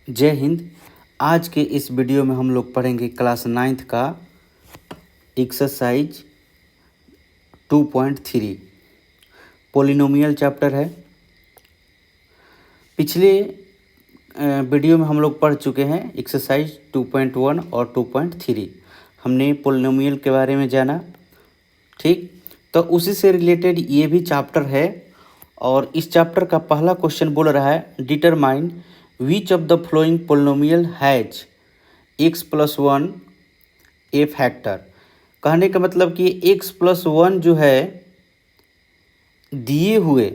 जय हिंद। आज के इस वीडियो में हम लोग पढ़ेंगे क्लास 9th का एक्सरसाइज 2.3 पोलिनोमियल चैप्टर है। पिछले वीडियो में हम लोग पढ़ चुके हैं एक्सरसाइज 2.1 और 2.3। हमने पोलिनोमियल के बारे में जाना, ठीक। तो उसी से रिलेटेड ये भी चैप्टर है और इस चैप्टर का पहला क्वेश्चन बोल रहा है determine which of the flowing polynomial has x+1 A factor. कहने का मतलब कि x+1 जो है दिए हुए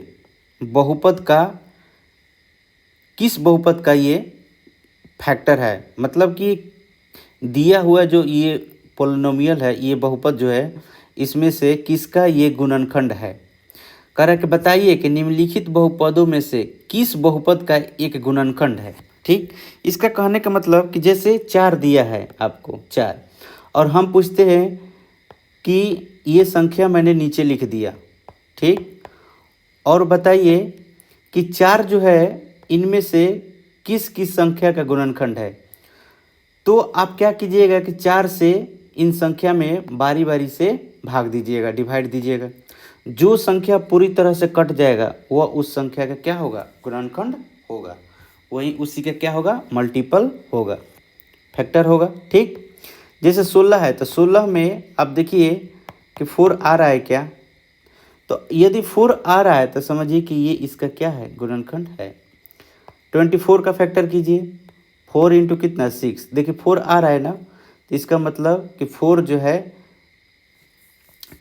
बहुपद का किस बहुपद का ये फैक्टर है। मतलब कि दिया हुआ जो ये पोलिनोमियल है, ये बहुपद जो है, इसमें से किसका ये गुणनखंड है। कह रहा कि बताइए कि निम्नलिखित बहुपदों में से किस बहुपद का एक गुणनखंड है। ठीक, इसका कहने का मतलब कि जैसे 4 दिया है आपको 4, और हम पूछते हैं कि ये संख्या मैंने नीचे लिख दिया, ठीक, और बताइए कि 4 जो है इनमें से किस किस संख्या का गुणनखंड है। तो आप क्या कीजिएगा कि 4 से इन संख्या में बारी बारी से भाग दीजिएगा, डिवाइड दीजिएगा। जो संख्या पूरी तरह से कट जाएगा वह उस संख्या का क्या होगा, गुणनखंड होगा। वही उसी का क्या होगा, मल्टीपल होगा, फैक्टर होगा। ठीक, जैसे 16 है तो 16 में आप देखिए कि 4 आ रहा है क्या। तो यदि 4 आ रहा है तो समझिए कि ये इसका क्या है, गुणनखंड है। 24 का फैक्टर कीजिए, 4 इंटू कितना 6। देखिए 4 आ रहा है ना, तो इसका मतलब कि 4 जो है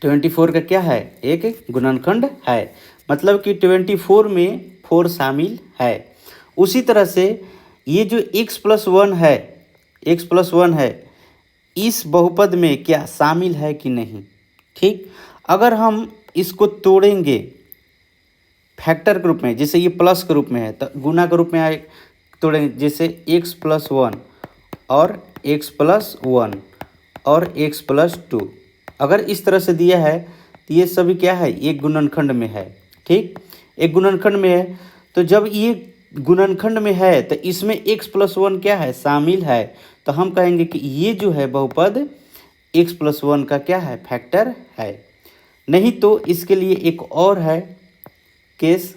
24 का क्या है, एक गुणनखंड है। मतलब कि 24 में 4 शामिल है। उसी तरह से ये जो x+1 है, x+1 है, इस बहुपद में क्या शामिल है कि नहीं। ठीक, अगर हम इसको तोड़ेंगे फैक्टर के रूप में, जैसे ये प्लस के रूप में है तो गुना के रूप में आए तोड़ेंगे, जैसे x+1 और x+1 और x+2। अगर इस तरह से दिया है तो ये सभी क्या है, एक गुणनखंड में है। ठीक, एक गुणनखंड में है। तो जब ये गुणनखंड में है तो इसमें x+1 क्या है, शामिल है। तो हम कहेंगे कि ये जो है बहुपद x+1 का क्या है, फैक्टर है। नहीं तो इसके लिए एक और है केस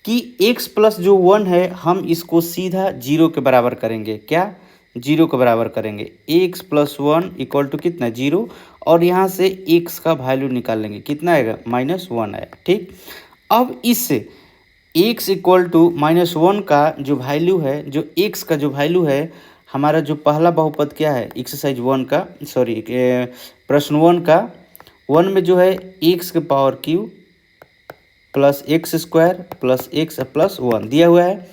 कि x+1 है, हम इसको सीधा 0 के बराबर करेंगे। क्या, 0 के बराबर करेंगे। x+1 इक्वल टू कितना, 0, और यहाँ से x का वैल्यू निकाल लेंगे, कितना आएगा, -1 आएगा। ठीक, अब इस x इक्वल टू -1 का जो वैल्यू है, जो x का जो वैल्यू है, हमारा जो पहला बहुपद क्या है, एक्सरसाइज 1 का, सॉरी प्रश्न 1 का 1 में जो है x³ plus x² plus x+1 दिया हुआ है।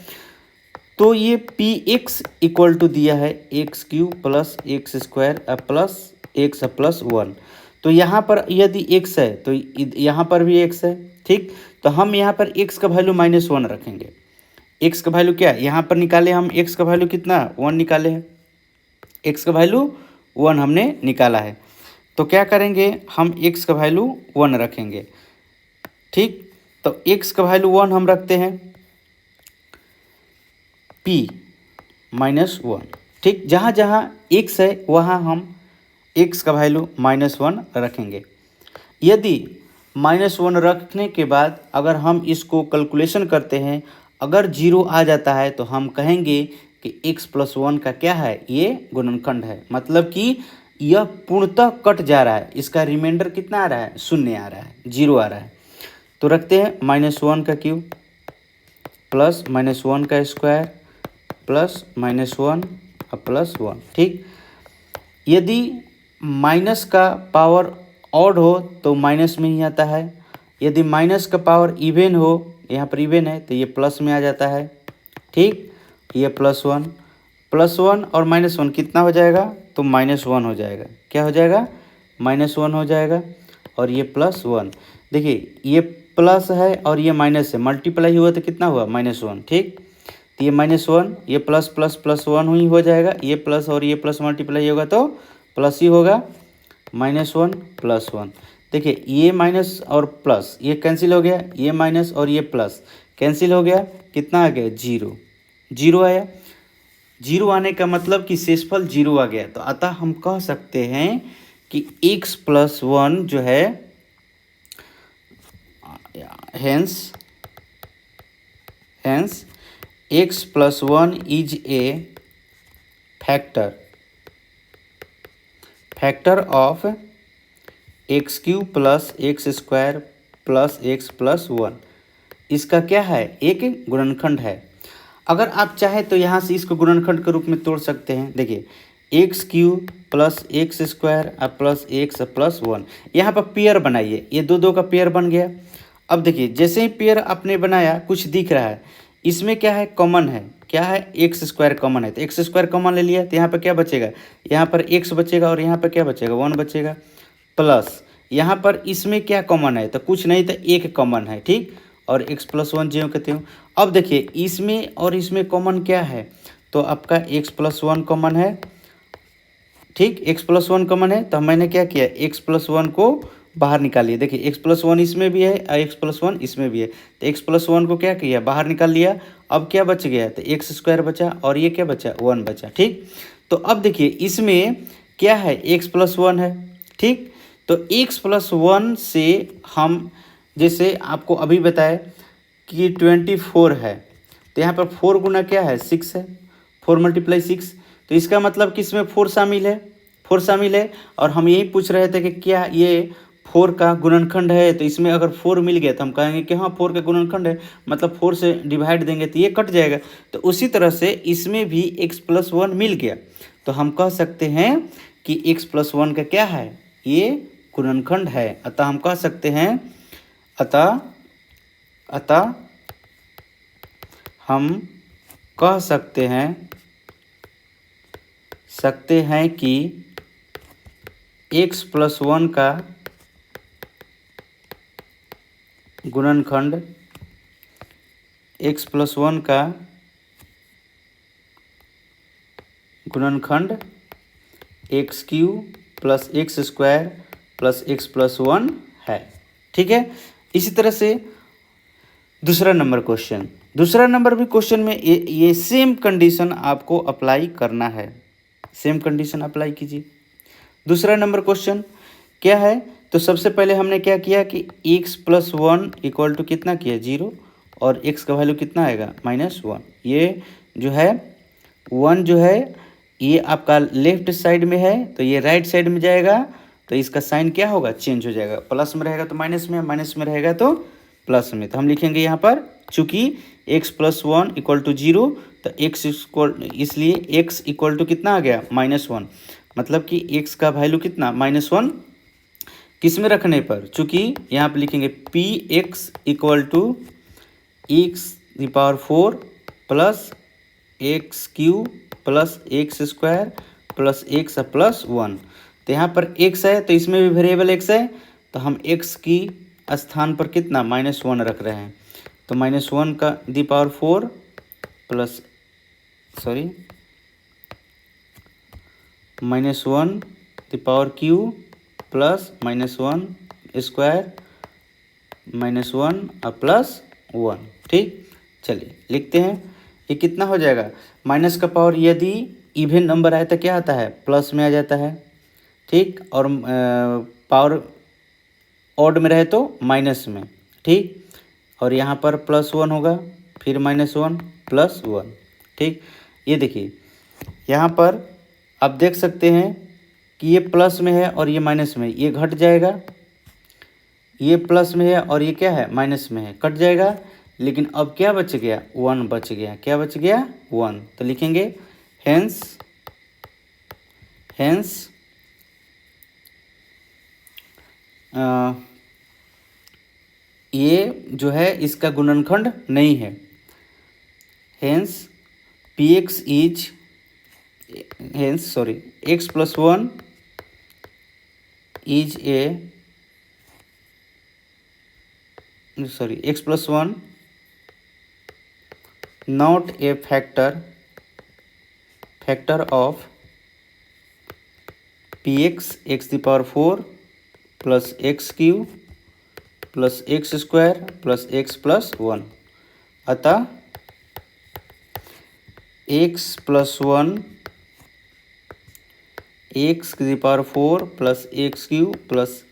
तो ये px इक्वल टू दिया है x³ plus x² plus x+1। तो यहाँ पर यदि x है तो यहाँ पर भी x है। ठीक, तो हम यहाँ पर x का वैल्यू -1 रखेंगे। x का वैल्यू क्या है, यहाँ पर निकाले हम, x का वैल्यू कितना, 1 निकाले हैं। x का वैल्यू 1 हमने निकाला है। तो क्या करेंगे, हम x का वैल्यू 1 रखेंगे। ठीक, तो x का वैल्यू 1 हम रखते हैं, p-1। ठीक, जहाँ जहाँ x है वहाँ हम x का वैल्यू -1 रखेंगे। यदि -1 रखने के बाद अगर हम इसको कैलकुलेशन करते हैं, अगर 0 आ जाता है तो हम कहेंगे कि x+1 का क्या है, ये गुणनखंड है। मतलब कि यह पूर्णतः कट जा रहा है, इसका रिमाइंडर कितना आ रहा है, 0 आ रहा है, 0 आ रहा है। तो रखते हैं -1 का क्यूब प्लस -1 का स्क्वायर प्लस -1 प्लस 1। ठीक, यदि माइनस का पावर ऑड हो तो माइनस में ही आता है। यदि माइनस का पावर इवन हो, यहाँ पर इवन है, तो ये प्लस में आ जाता है। ठीक, ये +1 और -1 कितना हो जाएगा, तो -1 हो जाएगा। क्या हो जाएगा, -1 हो जाएगा। और ये +1, देखिए ये प्लस है और ये माइनस है, मल्टीप्लाई हुआ तो कितना हुआ, -1। ठीक, तो ये -1, ये प्लस प्लस प्लस 1 ही हो जाएगा। ये प्लस और ये प्लस मल्टीप्लाई होगा तो प्लस ही होगा, -1 प्लस 1। देखिए ये माइनस और प्लस ये कैंसिल हो गया, ये माइनस और ये प्लस कैंसिल हो गया, कितना आ गया, 0, 0 आया। जीरो आने का मतलब कि शेषफल जीरो आ गया, तो अतः हम कह सकते हैं कि x प्लस वन जो है, hence x plus one is a factor of x cube plus x square plus x plus one. इसका क्या है, एक गुणनखंड है। अगर आप चाहें तो यहाँ से इसको गुणनखंड के रूप में तोड़ सकते हैं। देखिए x cube plus x square plus x plus one, यहाँ पर पेयर बनाइए, ये दो दो का पेयर बन गया। अब देखिए जैसे ही पेयर आपने बनाया कुछ दिख रहा है, इसमें क्या है, कॉमन है, क्या है, एक्स स्क्वायर कॉमन है, तो एक्स स्क्वायर कॉमन ले लिया, तो यहाँ पर क्या बचेगा, यहाँ पर एक्स बचेगा और यहाँ पर क्या बचेगा, वन बचेगा, प्लस यहाँ पर इसमें क्या कॉमन है, तो कुछ नहीं, तो एक कॉमन है, ठीक, और एक्स प्लस वन जो कहते हो। अब देखिए इसमें और इसमें कॉमन क्या है, तो आपका एक्स प्लस वन कॉमन है, ठीक, एक्स प्लस वन कॉमन है, तो मैंने क्या किया, एक्स प्लस वन को बाहर निकालिए। देखिए एक्स प्लस वन इसमें भी है और एक्स प्लस वन इसमें भी है, तो एक्स प्लस वन को क्या किया, बाहर निकाल लिया। अब क्या बच गया, तो एक्स स्क्वायर बचा और ये क्या बचा, वन बचा, ठीक। तो अब देखिए इसमें क्या है, एक्स प्लस वन है, ठीक। तो एक्स प्लस वन से हम जैसे आपको अभी बताए कि 24 है, तो यहाँ पर 4 गुना क्या है, 6 है, 4 मल्टीप्लाई 6, तो इसका मतलब कि इसमें 4 शामिल है, 4 शामिल है। और हम यही पूछ रहे थे कि क्या ये 4 का गुणनखंड है, तो इसमें अगर 4 मिल गया तो हम कहेंगे कि हाँ 4 का गुणनखंड है, मतलब 4 से डिवाइड देंगे तो ये कट जाएगा। तो उसी तरह से इसमें भी x प्लस वन मिल गया, तो हम कह सकते हैं कि x प्लस वन का क्या है, ये गुणनखंड है। अतः हम कह सकते हैं, अतः हम कह सकते हैं कि x प्लस वन का गुणनखंड, x प्लस वन का गुणनखंड x cube plus x square plus x plus one है, ठीक है। इसी तरह से दूसरा नंबर भी क्वेश्चन में ये सेम कंडीशन आपको अप्लाई करना है, सेम कंडीशन अप्लाई कीजिए। दूसरा नंबर क्वेश्चन क्या है, तो सबसे पहले हमने क्या किया कि x plus one equal to कितना किया, 0, और x का वैल्यू कितना आएगा, -1। ये जो है 1 जो है ये आपका लेफ्ट साइड में है, तो ये राइट साइड में जाएगा, तो इसका साइन क्या होगा, चेंज हो जाएगा, प्लस में रहेगा तो माइनस में, माइनस में रहेगा तो प्लस में। तो हम लिखेंगे यहाँ पर चूंकि x plus one equal to 0, तो x इक्वल, इसलिए x इक्वल टू कितना आ गया, -1, मतलब कि x का वैल्यू कितना, -1, किस में रखने पर, चूंकि यहाँ पर लिखेंगे P x equal to x⁴ plus x cube plus x square plus x plus one. तो यहाँ पर x है, तो इसमें भी वेरिएबल x है, तो हम x की स्थान पर कितना, -1 रख रहे हैं, तो -1 का ⁴ प्लस -1 प्लस -1 स्क्वायर -1 और प्लस 1, ठीक। चलिए लिखते हैं, ये कितना हो जाएगा, माइनस का पावर यदि इवन नंबर आए तो क्या आता है, प्लस में आ जाता है, ठीक, और पावर ऑड में रहे तो माइनस में, ठीक, और यहाँ पर +1 होगा, फिर -1 प्लस 1, ठीक। ये देखिए यहाँ पर आप देख सकते हैं कि ये प्लस में है और ये माइनस में, ये घट जाएगा, ये प्लस में है और ये क्या है, माइनस में है, कट जाएगा, लेकिन अब क्या बच गया, 1 बच गया, क्या बच गया, 1। तो लिखेंगे हेंस ये जो है इसका गुणनखंड नहीं है, hence px is x plus one is x plus one not a factor of px x⁴ plus x cube plus x square plus x plus one. अतः एक्स प्लस वन एक्स की power 4 plus x Q plus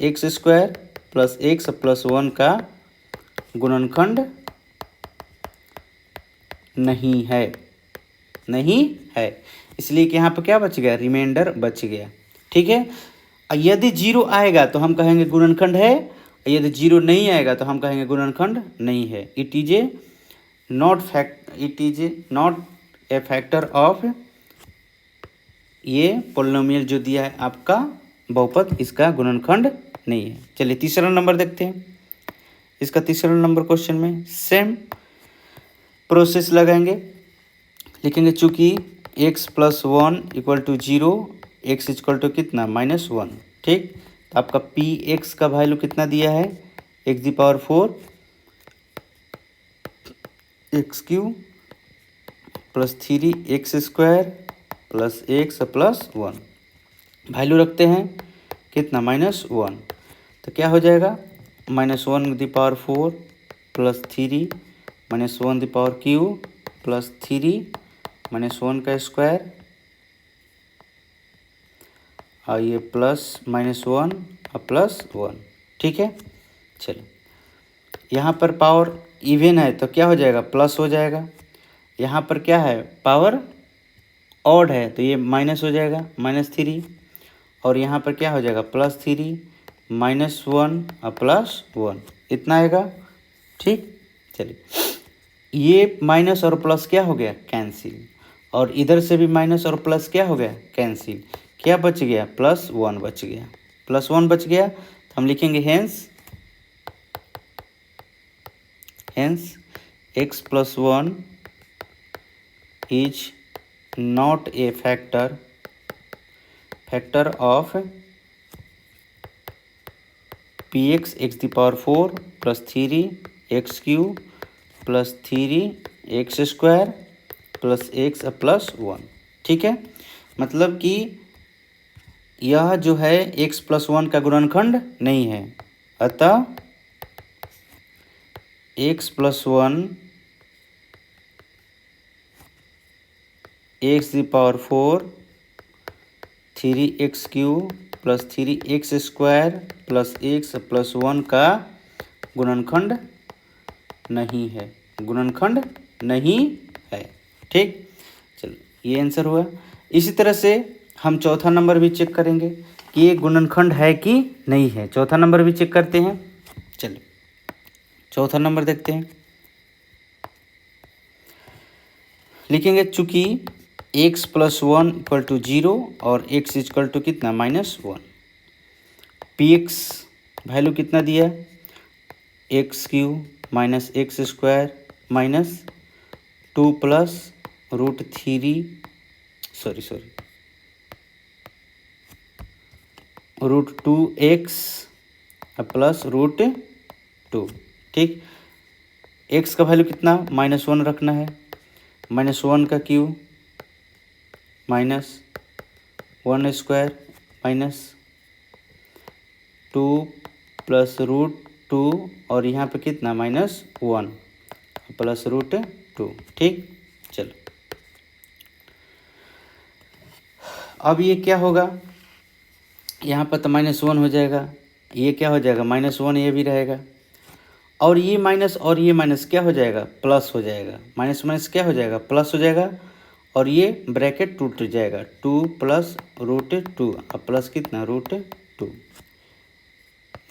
x square plus x plus one का गुणनखंड नहीं है, इसलिए कि यहाँ पर क्या बच गया, रिमाइंडर बच गया। ठीक है, यदि जीरो आएगा तो हम कहेंगे गुणनखंड है, यदि जीरो नहीं आएगा तो हम कहेंगे गुणनखंड नहीं है। It is not a factor of, ये पोलिनोमियल जो दिया है आपका बहुपद, इसका गुणनखंड नहीं है। चलिए तीसरा नंबर देखते हैं। इसका तीसरा नंबर क्वेश्चन में सेम प्रोसेस लगाएंगे, लिखेंगे चूँकि x plus one equal to zero, x equal to कितना -1। ठीक, तो आपका पी एक्स का वैल्यू कितना दिया है, x the power 4 x Q plus 3 x square plus x plus 1, value रखते हैं कितना -1, तो क्या हो जाएगा -1 the power 4 plus 3 -1 the power Q plus 3 -1 का स्क्वायर और ये प्लस -1 और प्लस 1। ठीक है, चलो यहाँ पर पावर इवन है तो क्या हो जाएगा, प्लस हो जाएगा। यहाँ पर क्या है, पावर ऑड है तो ये माइनस हो जाएगा -3, और यहाँ पर क्या हो जाएगा +3 -1 और +1, इतना आएगा। ठीक, चलिए ये माइनस और प्लस क्या हो गया, कैंसिल, और इधर से भी माइनस और प्लस क्या हो गया, कैंसिल, क्या बच गया, +1 बच गया, +1 बच गया। तो हम लिखेंगे hence x plus 1 is not a factor of P x the power 4 plus 3 x Q plus 3 x square plus x plus 1। ठीक है, मतलब कि यह जो है x प्लस 1 का गुणनखंड नहीं है, अतः x plus 1 x the power 4 3 x Q plus 3 x square plus x plus 1 का गुणनखंड नहीं है, ठीक, चलो ये आंसर हुआ। इसी तरह से हम चौथा नंबर भी चेक करेंगे कि ये गुणनखंड है कि नहीं है। चौथा नंबर भी चेक करते हैं। चलिए चौथा नंबर देखते हैं। लिखेंगे चूंकि x प्लस 1 इक्वल टू 0 और x इक्वल टू कितना -1, पी एक्स वैल्यू कितना दिया, x Q minus x square minus 2 plus √3 √2x plus √2। ठीक, x का वैल्यू कितना -1 रखना है, -1 का क्यू -1 स्क्वायर माइनस 2 प्लस √2 और यहाँ पे कितना -1 प्लस √2। ठीक, चलो अब ये क्या होगा, यहाँ पर तो -1 हो जाएगा, ये क्या हो जाएगा -1, ये भी रहेगा, और ये माइनस और ये माइनस क्या हो जाएगा, प्लस हो जाएगा, माइनस माइनस क्या हो जाएगा, प्लस हो जाएगा, और ये ब्रैकेट टूट जाएगा, 2 प्लस √2 और प्लस कितना √2।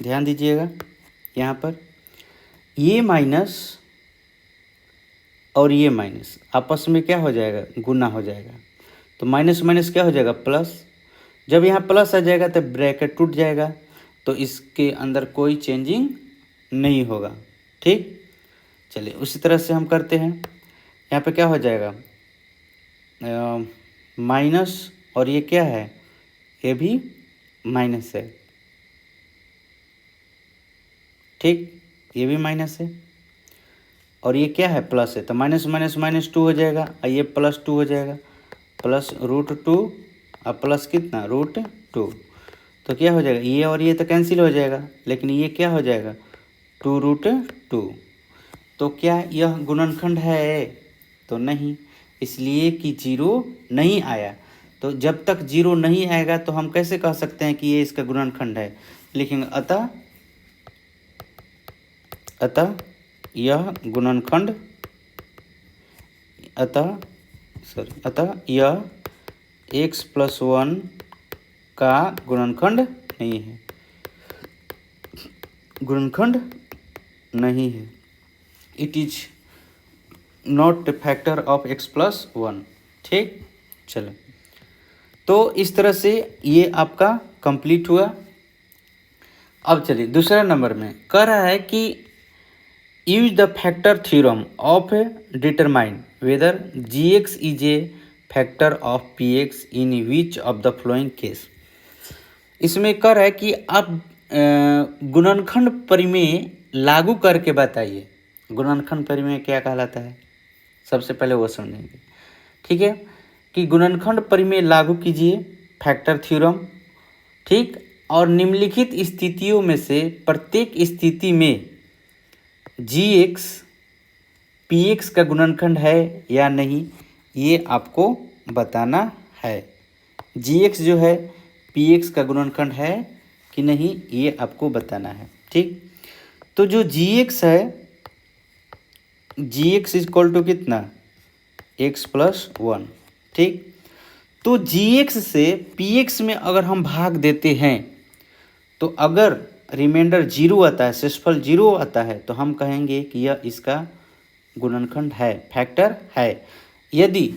ध्यान दीजिएगा यहाँ पर ये माइनस और ये माइनस आपस में क्या हो जाएगा, गुना हो जाएगा, तो माइनस माइनस क्या हो जाएगा, प्लस। जब यहाँ प्लस आ जाएगा तो ब्रैकेट टूट जाएगा, तो इसके अंदर कोई चेंजिंग नहीं होगा। ठीक, चलिए उसी तरह से हम करते हैं। यहाँ पे क्या हो जाएगा, माइनस और ये क्या है, ये भी माइनस है। ठीक, ये भी माइनस है, और ये क्या है, प्लस है, तो माइनस माइनस -2 हो जाएगा, और ये +2 हो जाएगा, प्लस √2 और प्लस कितना √2। तो क्या हो जाएगा, ये और ये तो कैंसिल हो जाएगा, लेकिन ये क्या हो जाएगा, 2√2। तो क्या यह गुणनखंड है? तो नहीं, इसलिए कि 0 नहीं आया। तो जब तक 0 नहीं आएगा तो हम कैसे कह सकते हैं कि ये इसका गुणनखंड है? लिखेंगे अतः यह गुणनखंड, अतः यह x+1 का गुणनखंड नहीं है, गुणनखंड नहीं है। It is not a factor of x+1। ठीक, चलो, तो इस तरह से ये आपका कंप्लीट हुआ। अब चलिए दूसरा नंबर में कह रहा है कि use the factor theorem of determine whether gx is a factor of px in which of the flowing case. इसमें कह रहा है कि आप गुणनखंड परिमेय लागू करके बताइए। गुणनखंड परिमेय क्या कहलाता है, सबसे पहले वो समझेंगे। ठीक है, कि गुणनखंड परिमेय लागू कीजिए, फैक्टर थ्योरम। ठीक, और निम्नलिखित स्थितियों में से प्रत्येक स्थिति में gx px का गुणनखंड है या नहीं, ये आपको बताना है। gx जो है px का गुणनखंड है कि नहीं, ये आपको बताना है। ठीक, तो जो gx है, gx इक्वल टू कितना, x+1। ठीक, तो gx से px में अगर हम भाग देते हैं तो अगर रिमाइंडर 0 आता है, शेषफल 0 आता है, तो हम कहेंगे कि यह इसका गुणनखंड है, फैक्टर है। यदि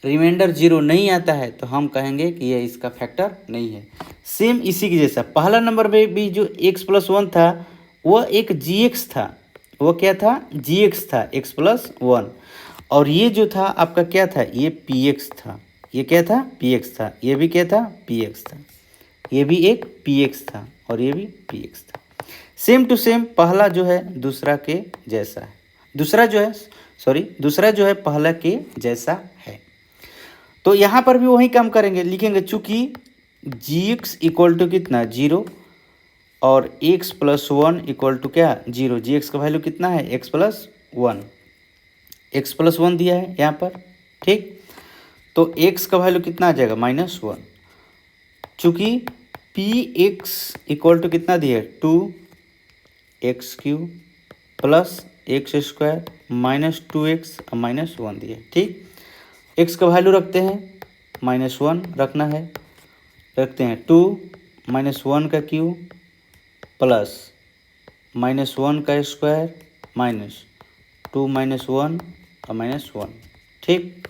रिमाइंडर 0 नहीं आता है तो हम कहेंगे कि यह इसका फैक्टर नहीं है। सेम इसी के जैसा पहला नंबर में भी जो x+1 था वह एक gx था। वो क्या था? gx था, x+1। और ये जो था आपका क्या था? ये px था। ये क्या था? px था। ये भी क्या था? px था। ये भी एक px था और ये भी px था। सेम टू सेम पहला जो है दूसरा के जैसा है, दूसरा जो है पहला के जैसा है। तो यहाँ पर भी वही काम करेंगे, लिखेंगे चूंकि gx इक्वल टू कितना, 0, और x+1 इक्वल टू क्या, 0। gx का वैल्यू कितना है? x+1। x+1 दिया है यहाँ पर। ठीक, तो x का वैल्यू कितना आ जाएगा? -1। चूँकि px इक्वल टू कितना दिया है? 2x³ प्लस x² -2x और -1 दिया है। ठीक, x का वैल्यू रखते हैं, -1 रखना है, रखते हैं 2 -1 का क्यूब प्लस -1 का स्क्वायर माइनस 2 -1 और -1। ठीक,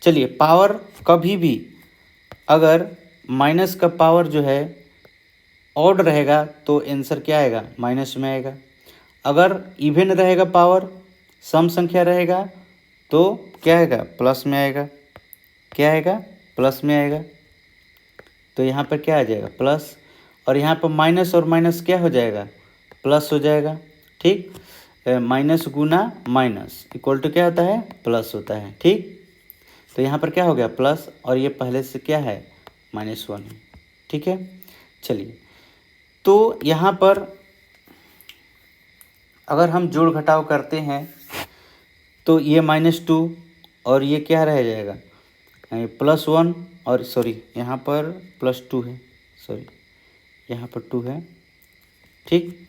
चलिए, पावर कभी भी अगर माइनस का पावर जो है ऑड रहेगा तो आंसर क्या आएगा? माइनस में आएगा। अगर इवन रहेगा, पावर सम संख्या रहेगा तो क्या आएगा? प्लस में आएगा। क्या आएगा? प्लस में आएगा। तो यहाँ पर क्या आ जाएगा? प्लस। और यहाँ पर माइनस और माइनस क्या हो जाएगा? प्लस हो जाएगा। ठीक, माइनस गुना माइनस इक्वल टू क्या होता है? प्लस होता है। ठीक, तो यहाँ पर क्या हो गया? प्लस, और ये पहले से क्या है? -1 है। ठीक है, चलिए, तो यहाँ पर अगर हम जोड़ घटाव करते हैं तो ये -2 और ये क्या रह जाएगा? +1, और यहाँ पर +2 है, यहाँ पर 2 है। ठीक,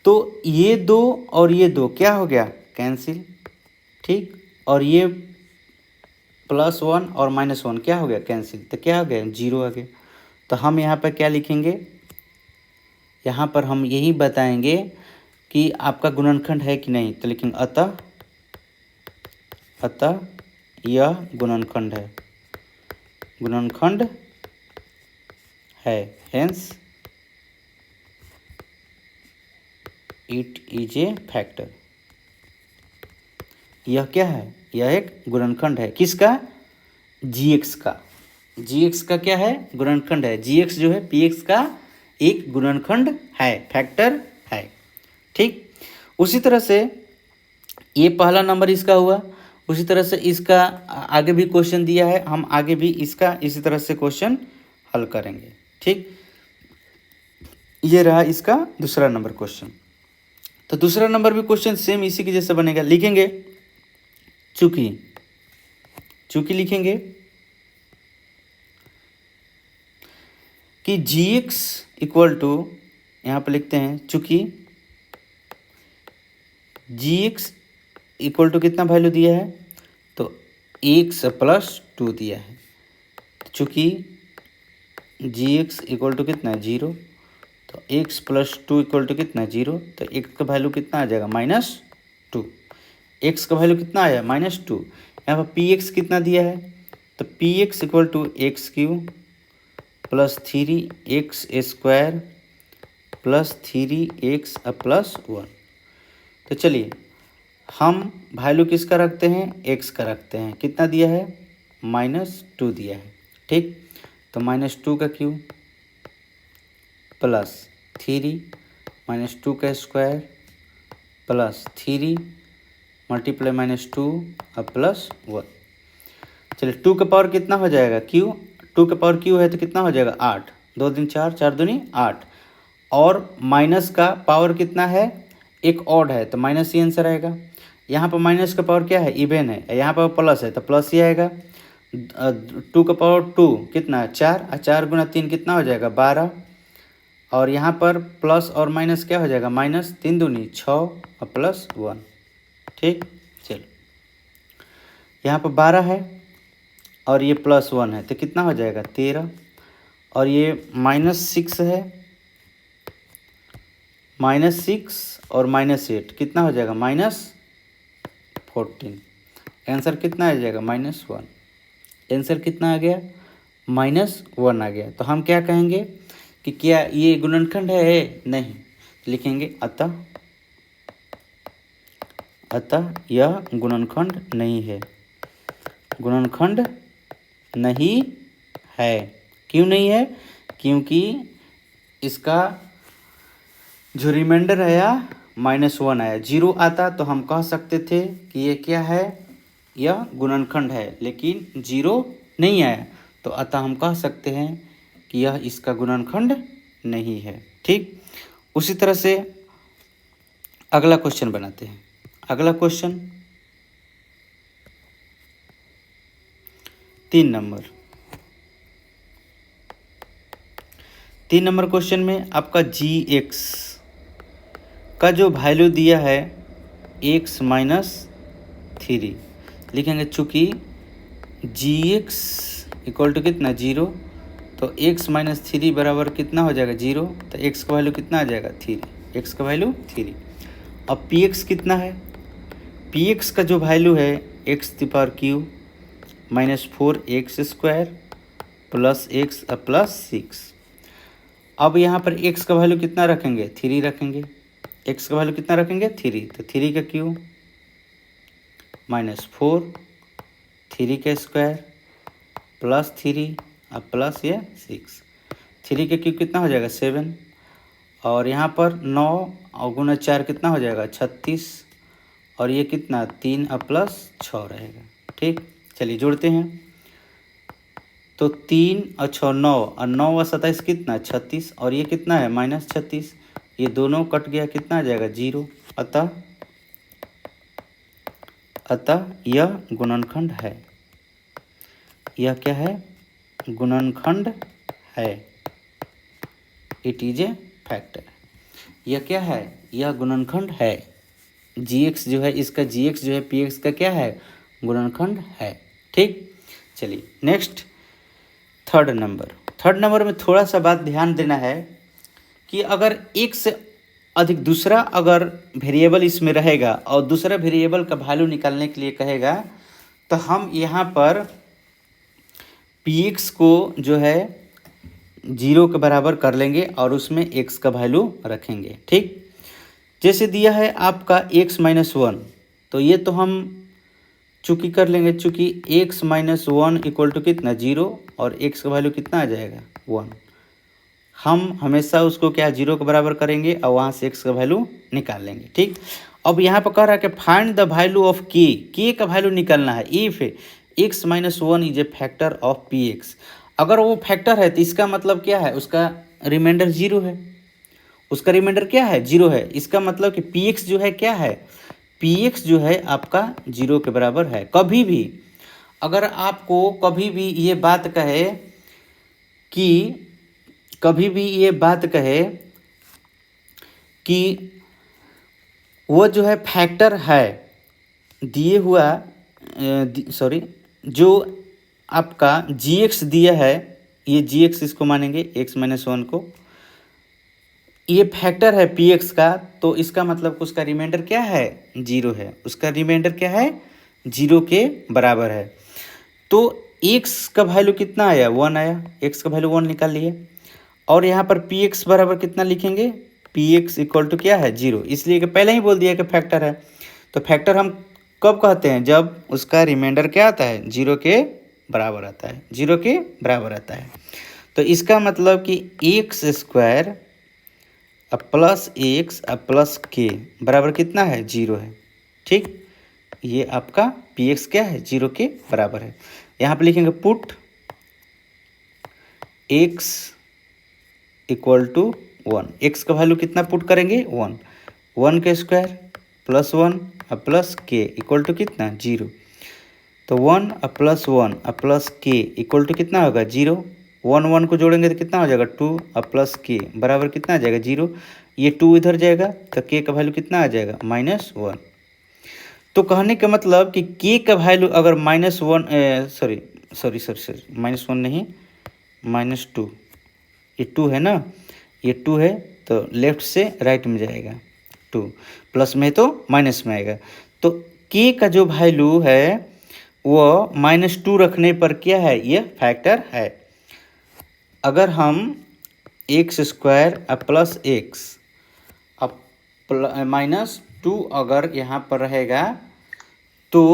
तो ये 2 और ये 2 क्या हो गया? कैंसिल। ठीक, और ये +1 और -1 क्या हो गया? कैंसिल। तो क्या हो गया? 0 आ गया। तो हम यहाँ पर क्या लिखेंगे? यहाँ पर हम यही बताएंगे कि आपका गुणनखंड है कि नहीं। तो लिखेंगे अतः यह गुणनखंड है, गुणनखंड है, hence it is a factor. यह क्या है? यह एक गुणनखंड है। किसका? gx का। gx का क्या है? गुणनखंड है। gx जो है px का एक गुणनखंड है, फैक्टर है। ठीक, उसी तरह से ये पहला नंबर इसका हुआ। उसी तरह से इसका आगे भी क्वेश्चन दिया है, हम आगे भी इसका इसी तरह से क्वेश्चन हल करेंगे। ठीक, ये रहा इसका दूसरा नंबर क्वेश्चन। तो दूसरा नंबर भी क्वेश्चन सेम इसी के जैसे बनेगा। लिखेंगे चूंकि, चूंकि लिखेंगे कि जी एक्स इक्वल टू, यहाँ पर लिखते हैं चूंकि जी एक्स इक्वल टू कितना वैल्यू दिया है, तो एक्स प्लस टू दिया है। चूँकि जी एक्स इक्वल टू कितना है 0, तो x plus two equal to कितना है 0, तो एक्स का वैल्यू कितना आ जाएगा -2। एक्स का वैल्यू कितना आया -2। यहाँ पर पी एक्स कितना दिया है, तो पी एक्स इक्वल टू एक्स³ plus 3x² plus 3x plus 1। तो चलिए हम वैल्यू किसका रखते हैं, x का रखते हैं। कितना दिया है -2 दिया है, ठीक। तो -2 का क्यूब प्लस 3 -2 का स्क्वायर प्लस 3 मल्टीप्लाई -2 अब प्लस 1। चलिए 2 का पावर कितना हो जाएगा क्यू, 2 का पावर क्यू है तो कितना हो जाएगा 8, 2 दूनी 4, 4 दूनी 8। और माइनस का पावर कितना है, एक ऑड है तो माइनस ही आंसर आएगा। यहाँ पर माइनस का पावर क्या है, इवन है। यहाँ पर प्लस है तो प्लस ही आएगा। 2 का पावर 2 कितना है 4, और 4 गुना 3 कितना हो जाएगा 12। और यहाँ पर प्लस और माइनस क्या हो जाएगा माइनस, 3 दूनी 6 और प्लस 1, ठीक। चलो यहाँ पर 12 है और ये प्लस 1 है तो कितना हो जाएगा 13। और ये -6 है, -6 और -8 कितना हो जाएगा -14। आंसर कितना आ जाएगा -1। आंसर कितना आ गया -1 आ गया। तो हम क्या कहेंगे कि क्या ये गुणनखंड है, नहीं। लिखेंगे अतः यह गुणनखंड नहीं है, गुणनखंड नहीं है। क्यों नहीं है, क्योंकि इसका जो रिमाइंडर आया -1 आया। 0 आता तो हम कह सकते थे कि ये क्या है, यह गुणनखंड है, लेकिन 0 नहीं आया तो अतः हम कह सकते हैं कि यह इसका गुणनखंड नहीं है, ठीक। उसी तरह से अगला क्वेश्चन बनाते हैं। अगला क्वेश्चन 3 नंबर। 3 नंबर क्वेश्चन में आपका जी एक्स का जो वैल्यू दिया है x - 3, लिखेंगे चूँकि जी एक्स इक्वल टू कितना 0, तो x - 3 बराबर कितना हो जाएगा 0, तो x का वैल्यू कितना आ जाएगा 3, x का वैल्यू 3। अब पी एक्स कितना है, पी एक्स का जो वैल्यू है x³ -4x² plus x plus 6। अब यहाँ पर x का वैल्यू कितना रखेंगे 3 रखेंगे, x का वैल्यू कितना रखेंगे 3, तो 3 का क्यूब -4, 3 का स्क्वायर प्लस 3 अब प्लस ये 6। 3 का क्यूब कितना हो जाएगा 7, और यहाँ पर 9 और गुना 4 कितना हो जाएगा 36, और ये कितना 3 अब प्लस 6 रहेगा, ठीक। चलिए जोड़ते हैं, तो 3 और 6 9, और 9 और 27 कितना 36, और ये कितना है -36, ये दोनों कट गया कितना आ जाएगा 0। अतः यह गुणनखंड है, यह क्या है गुणनखंड है। It is a factor. यह क्या है, यह गुणनखंड है। जी एक्स जो है, इसका जी एक्स जो है पी एक्स का क्या है गुणनखंड है, ठीक। चलिए नेक्स्ट थर्ड नंबर में थोड़ा सा बात ध्यान देना है कि अगर एक से अधिक दूसरा अगर वेरिएबल इसमें रहेगा और दूसरा वेरिएबल का वैल्यू निकालने के लिए कहेगा, तो हम यहाँ पर पी एक्स को जो है 0 के बराबर कर लेंगे और उसमें x का वैल्यू रखेंगे, ठीक। जैसे दिया है आपका x - 1, तो ये तो हम चूँकि कर लेंगे, चूँकि x - 1 इक्वल टू कितना 0, और x का वैल्यू कितना आ जाएगा 1। हम हमेशा उसको क्या 0 के बराबर करेंगे और वहाँ से x का वैल्यू निकाल लेंगे, ठीक। अब यहाँ पर कह रहा है कि find the value of k का वैल्यू निकालना है if x - 1 is a factor of px। अगर वो फैक्टर है तो इसका मतलब क्या है, उसका रिमाइंडर 0 है। उसका रिमाइंडर क्या है, जीरो है। इसका मतलब कि पी एक्स जो है क्या है, पी एक्स जो है आपका जीरो के बराबर है। कभी भी अगर आपको कभी भी ये बात कहे कि वो जो है फैक्टर है दिए हुआ सॉरी जो आपका जी एक्स दिया है, ये जी एक्स इसको मानेंगे एक्स माइनस वन को, ये फैक्टर है पी एक्स का, तो इसका मतलब उसका रिमाइंडर क्या है, जीरो है। उसका रिमाइंडर क्या है, जीरो के बराबर है। तो एक्स का वैल्यू कितना आया, वन आया, एक्स का वैल्यू वन निकाल लिए। और यहाँ पर पी एक्स बराबर कितना लिखेंगे, पी एक्स इक्वल टू क्या है, जीरो। इसलिए कि पहले ही बोल दिया कि फैक्टर है। तो फैक्टर हम कब कहते हैं, जब उसका रिमाइंडर क्या आता है, जीरो के बराबर आता है, जीरो के बराबर आता है। तो इसका मतलब कि x square plus x plus के बराबर कितना है, जीरो है। ठीक, ये आपका पी एक्स क्या है, जीरो के बराबर है। यहाँ पे लिखेंगे put x equal to one. X का वैल्यू कितना पुट करेंगे, वन, वन के square plus one plus k equal to कितना, जीरो। तो one plus k equal to कितना होगा, जीरो। वन वन को जोड़ेंगे तो कितना हो जाएगा, टू प्लस के बराबर कितना आ जाएगा, जीरो। ये टू इधर जाएगा तो के का वैल्यू कितना आ जाएगा, माइनस वन। तो कहने का मतलब कि के का वैल्यू अगर minus one sorry minus one नहीं, माइनस टू, ये टू है ना, ये टू है तो लेफ्ट से राइट में जाएगा, टू प्लस में तो माइनस में आएगा। तो के का जो वैल्यू है वो माइनस टू रखने पर क्या है, ये फैक्टर है। अगर हम x square plus x minus two अगर यहाँ पर रहेगा तो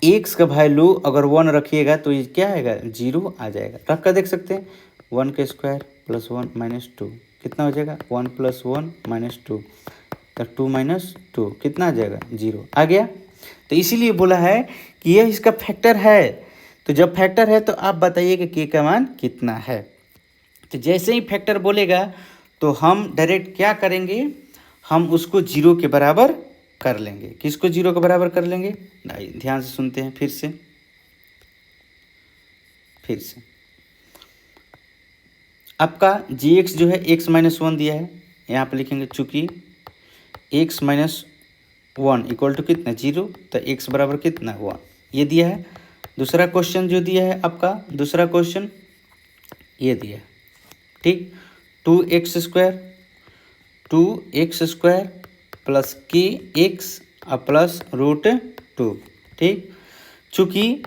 एक्स का वैल्यू अगर वन रखिएगा तो ये क्या आएगा, जीरो आ जाएगा। रख कर देख सकते हैं, वन के square plus one minus two कितना हो जाएगा, one plus one minus two, तो टू माइनस टू कितना आ जाएगा, जीरो आ गया। तो इसीलिए बोला है कि यह इसका फैक्टर है। तो जब फैक्टर है तो आप बताइए कि के का मान कितना है। तो जैसे ही फैक्टर बोलेगा तो हम डायरेक्ट क्या करेंगे, हम उसको जीरो के बराबर कर लेंगे। किसको जीरो के बराबर कर लेंगे, ध्यान से सुनते हैं फिर से आपका जी एक्स जो है एक्स माइनस वन दिया है, यहाँ पे लिखेंगे चूँकि x minus one equal to कितना, जीरो, तो एक्स बराबर कितना, वन, ये दिया है। दूसरा क्वेश्चन जो दिया है आपका, दूसरा क्वेश्चन ये दिया है, ठीक, टू एक्स स्क्वायर प्लस के एक्स प्लस रूट टू, ठीक। चूँकि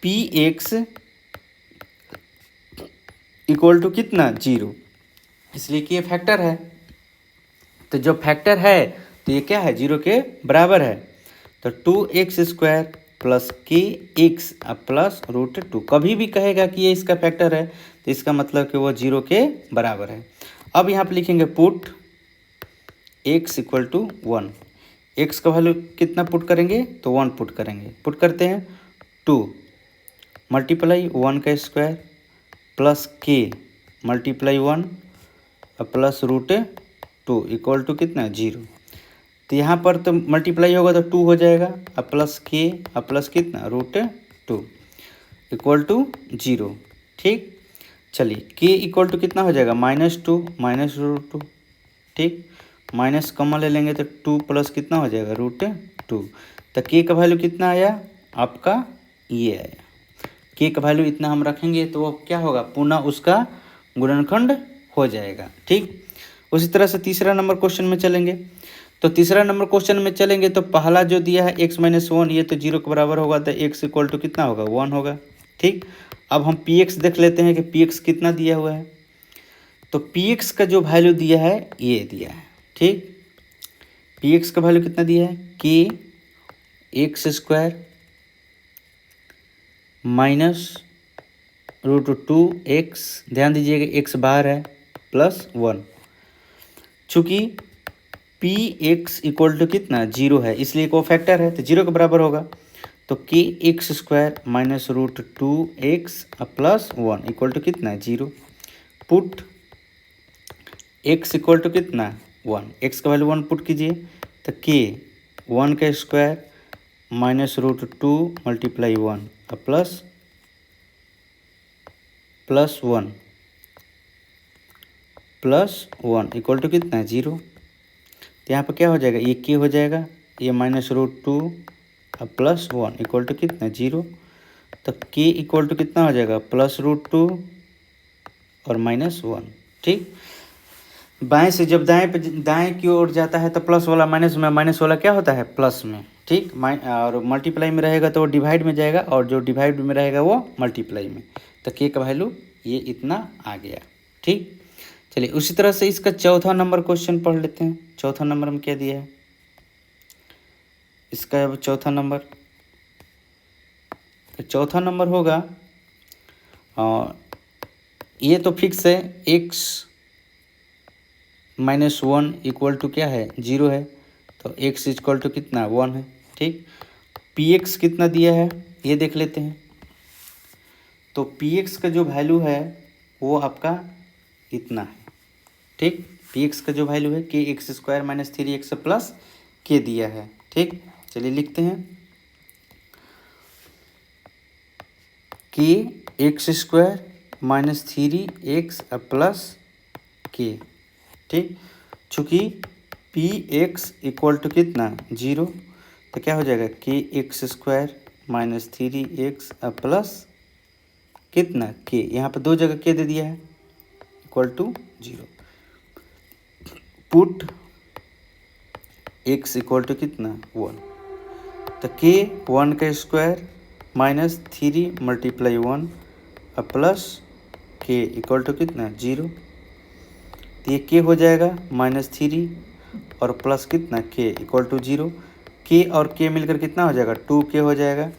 पी एक्स इक्वल टू कितना, जीरो, इसलिए कि ये फैक्टर है। तो जब फैक्टर है तो ये क्या है, जीरो के बराबर है। तो टू एक्स स्क्वायर प्लस के एक्स प्लस रूट टू, कभी भी कहेगा कि ये इसका फैक्टर है तो इसका मतलब कि वो जीरो के बराबर है। अब यहाँ पे लिखेंगे put x equal to one. X का वैल्यू कितना पुट करेंगे, तो वन पुट करेंगे। पुट करते हैं, टू मल्टीप्लाई वन का square plus k multiply one plus root two equal to कितना, जीरो। तो यहाँ पर तो मल्टीप्लाई होगा तो टू हो जाएगा, प्लस के प्लस कितना, root two equal to zero, ठीक। चलिए के इक्वल टू कितना हो जाएगा, minus two minus root two, ठीक। माइनस कॉमन ले लेंगे तो टू प्लस कितना हो जाएगा, रूट टू। तो के का वैल्यू कितना आया आपका, ये आया। के का वैल्यू इतना हम रखेंगे तो वो क्या होगा, पुनः उसका गुणनखंड हो जाएगा, ठीक। उसी तरह से तीसरा नंबर क्वेश्चन में चलेंगे। तो तीसरा नंबर क्वेश्चन में चलेंगे तो पहला जो दिया है एक्स माइनस वन, ये तो जीरो के बराबर होगा, तो एक्स इक्वल टू कितना होगा, वन होगा, ठीक। अब हम पी एक्स देख लेते हैं कि पी एक्स कितना दिया हुआ है। तो पी एक्स का जो वैल्यू दिया है ये दिया है, ठीक। पी एक्स का वैल्यू कितना दिया है, कि x square minus root two x, ध्यान दीजिएगा एक्स बाहर है, प्लस वन। चूँकि पी एक्स इक्वल टू कितना, जीरो है, इसलिए को फैक्टर है तो जीरो के बराबर होगा। तो के x square minus root two x plus one equal to कितना, zero. Put x equal to कितना 1, x का वैल्यू 1 पुट कीजिए तो k 1 का square minus root 2 multiply 1 plus 1 plus 1 equal to कितना 0। तो यहाँ पर क्या हो जाएगा, ये k हो जाएगा, ये minus root 2 plus 1 equal to कितना 0। तो k इक्वल टू कितना हो जाएगा प्लस रूट 2 और माइनस 1। ठीक, बाएं से जब दाएं की ओर जाता है तो प्लस वाला माइनस में, माइनस वाला क्या होता है प्लस में। ठीक, और मल्टीप्लाई में रहेगा तो वो डिवाइड में जाएगा, और जो डिवाइड में रहेगा वो मल्टीप्लाई में। तो k का वैल्यू ये इतना आ गया। ठीक, चलिए उसी तरह से इसका चौथा नंबर क्वेश्चन पढ़ लेते हैं। चौथा नंबर में क्या दिया है इसका, अब चौथा नंबर, तो चौथा नंबर होगा ये तो फिक्स है, x माइनस 1 इक्वल टू क्या है 0 है, तो x इक्वल टू कितना 1 है। ठीक, px कितना दिया है ये देख लेते हैं। तो px का जो वैल्यू है वो आपका इतना है। ठीक, px का जो वैल्यू है k x square minus 3x plus k दिया है। ठीक, चलिए लिखते हैं k x square minus 3x plus k। ठीक, चूँकि पी एक्स इक्वल टू कितना 0, तो क्या हो जाएगा k x square minus 3x plus कितना k, यहाँ पर दो जगह k दे दिया है, equal to 0। Put x equal to कितना 1, तो k 1 का square minus 3 multiply 1 plus k equal to कितना 0। तो ये k हो जाएगा माइनस 3 और प्लस कितना k इक्वल टू 0। k और k मिलकर कितना हो जाएगा 2k हो जाएगा।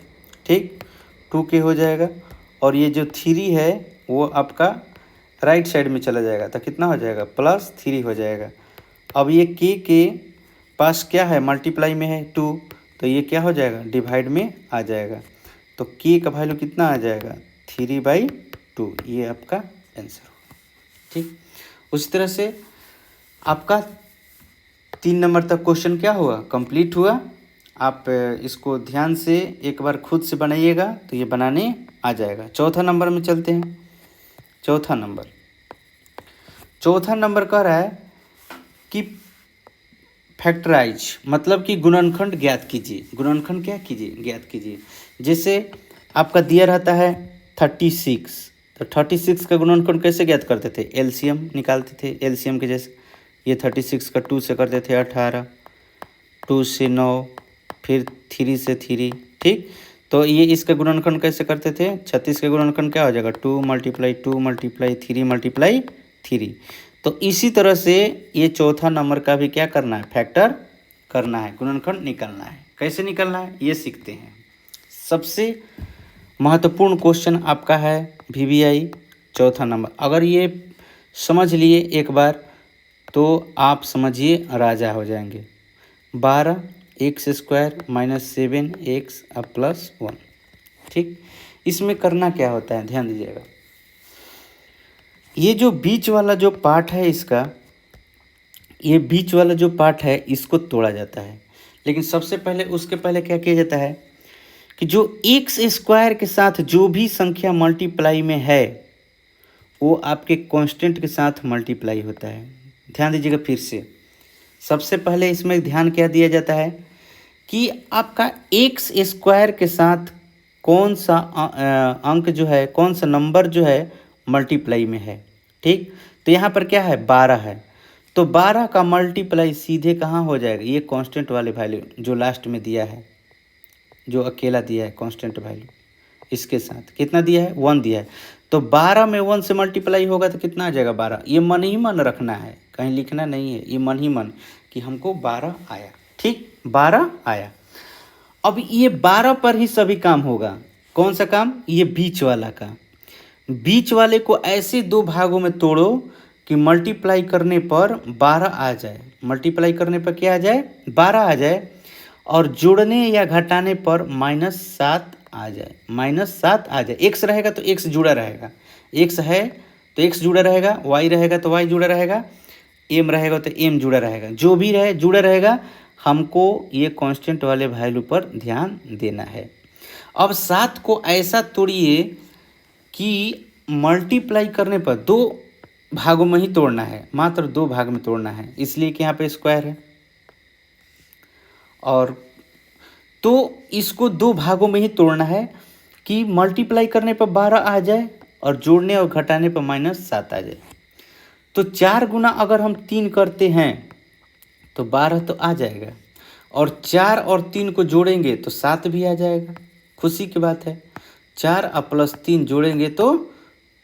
ठीक, 2k हो जाएगा, और ये जो 3 है वो आपका राइट साइड में चला जाएगा, तो कितना हो जाएगा प्लस 3 हो जाएगा। अब ये k के पास क्या है मल्टीप्लाई में है 2, तो ये क्या हो जाएगा डिवाइड में आ जाएगा। तो k का वैल्यू कितना आ जाएगा 3/2, ये आपका आंसर होगा। ठीक, उसी तरह से आपका 3 नंबर तक क्वेश्चन क्या हुआ कंप्लीट हुआ। आप इसको ध्यान से एक बार खुद से बनाइएगा तो ये बनाने आ जाएगा। चौथा नंबर में चलते हैं। चौथा नंबर कह रहा है कि फैक्टराइज मतलब कि गुणनखंड ज्ञात कीजिए। गुणनखंड क्या कीजिए ज्ञात कीजिए। जैसे आपका दिया रहता है 36, तो 36 का गुणनखंड कैसे ज्ञात करते थे, एलसीएम निकालते थे। एलसीएम के जैसे ये 36 का 2 से करते थे 18, 2 से 9, फिर 3 से 3। ठीक, तो ये इसका गुणनखंड कैसे करते थे, 36 का गुणनखंड क्या हो जाएगा 2 मल्टीप्लाई 2 मल्टीप्लाई 3 मल्टीप्लाई 3। तो इसी तरह से ये चौथा नंबर का भी क्या करना है फैक्टर करना है, गुणनखंड निकालना है। कैसे निकालना है ये सीखते हैं। सबसे महत्वपूर्ण क्वेश्चन आपका है VBI चौथा नंबर। अगर ये समझ लिए एक बार तो आप समझिए राजा हो जाएंगे। 12x square minus 7x plus 1। ठीक, इसमें करना क्या होता है ध्यान दीजिएगा। ये जो बीच वाला जो पार्ट है इसका, ये बीच वाला जो पार्ट है इसको तोड़ा जाता है। लेकिन सबसे पहले उसके पहले क्या किया जाता है कि जो एक्स स्क्वायर के साथ जो भी संख्या मल्टीप्लाई में है वो आपके कांस्टेंट के साथ मल्टीप्लाई होता है। ध्यान दीजिएगा फिर से। सबसे पहले इसमें ध्यान क्या दिया जाता है कि आपका एक्स स्क्वायर के साथ कौन सा अंक जो है, कौन सा नंबर जो है मल्टीप्लाई में है। ठीक, तो यहाँ पर क्या है 12 है, तो 12 का मल्टीप्लाई सीधे कहाँ हो जाएगा, ये कांस्टेंट वाले वैल्यू जो लास्ट में दिया है, जो अकेला दिया है कांस्टेंट वैल्यू, इसके साथ कितना दिया है 1 दिया है। तो 12 में 1 से मल्टीप्लाई होगा तो कितना आ जाएगा 12। ये मन ही मन रखना है, कहीं लिखना नहीं है, ये मन ही मन कि हमको 12 आया। ठीक, 12 आया। अब ये 12 पर ही सभी काम होगा। कौन सा काम, ये बीच वाला का। बीच वाले को ऐसे दो भागों में तोड़ो कि मल्टीप्लाई करने पर 12 आ जाए। मल्टीप्लाई करने पर क्या आ जाए 12 आ जाए, और जोड़ने या घटाने पर -7 आ जाए। -7 आ जाए। एक्स रहेगा तो एक्स जुड़ा रहेगा, एक्स है तो एक्स जुड़ा रहेगा, वाई रहेगा तो वाई जुड़ा रहेगा, एम रहेगा तो एम जुड़ा रहेगा, जो भी रहे जुड़ा रहेगा, हमको ये कांस्टेंट वाले वैल्यू पर ध्यान देना है। अब 7 को ऐसा तोड़िए कि मल्टीप्लाई करने पर 2 भागों में ही तोड़ना है, मात्र 2 भाग में तोड़ना है, इसलिए कि यहाँ पे स्क्वायर है। और तो इसको 2 भागों में ही तोड़ना है कि मल्टीप्लाई करने पर 12 आ जाए और जोड़ने और घटाने पर -7 आ जाए। तो 4 गुना अगर हम 3 करते हैं तो 12 तो आ जाएगा, और 4 और 3 को जोड़ेंगे तो 7 भी आ जाएगा। खुशी की बात है, 4 और +3 जोड़ेंगे तो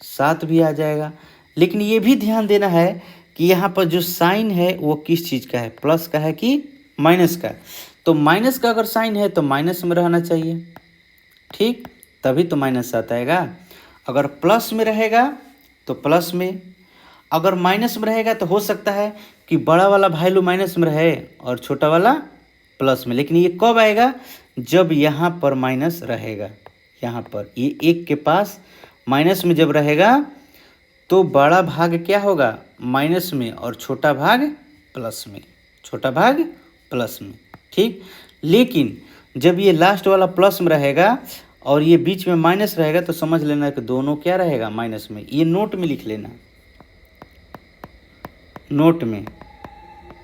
7 भी आ जाएगा। लेकिन ये भी ध्यान देना है कि यहाँ पर जो साइन है वो किस चीज़ का है, प्लस का है कि माइनस का। तो माइनस का अगर साइन है तो माइनस में रहना चाहिए, ठीक, तभी तो -7 आएगा। अगर प्लस में रहेगा तो प्लस में, अगर माइनस में रहेगा तो हो सकता है कि बड़ा वाला वैल्यू माइनस में रहे और छोटा वाला प्लस में। लेकिन ये कब आएगा, जब यहाँ पर माइनस रहेगा, यहाँ पर ये 1 के पास माइनस में जब रहेगा तो बड़ा भाग क्या होगा, माइनस में, और छोटा भाग प्लस में, छोटा भाग प्लस में, ठीक। लेकिन जब ये लास्ट वाला प्लस में रहेगा और ये बीच में माइनस रहेगा तो समझ लेना कि दोनों क्या रहेगा, माइनस में। ये नोट में लिख लेना,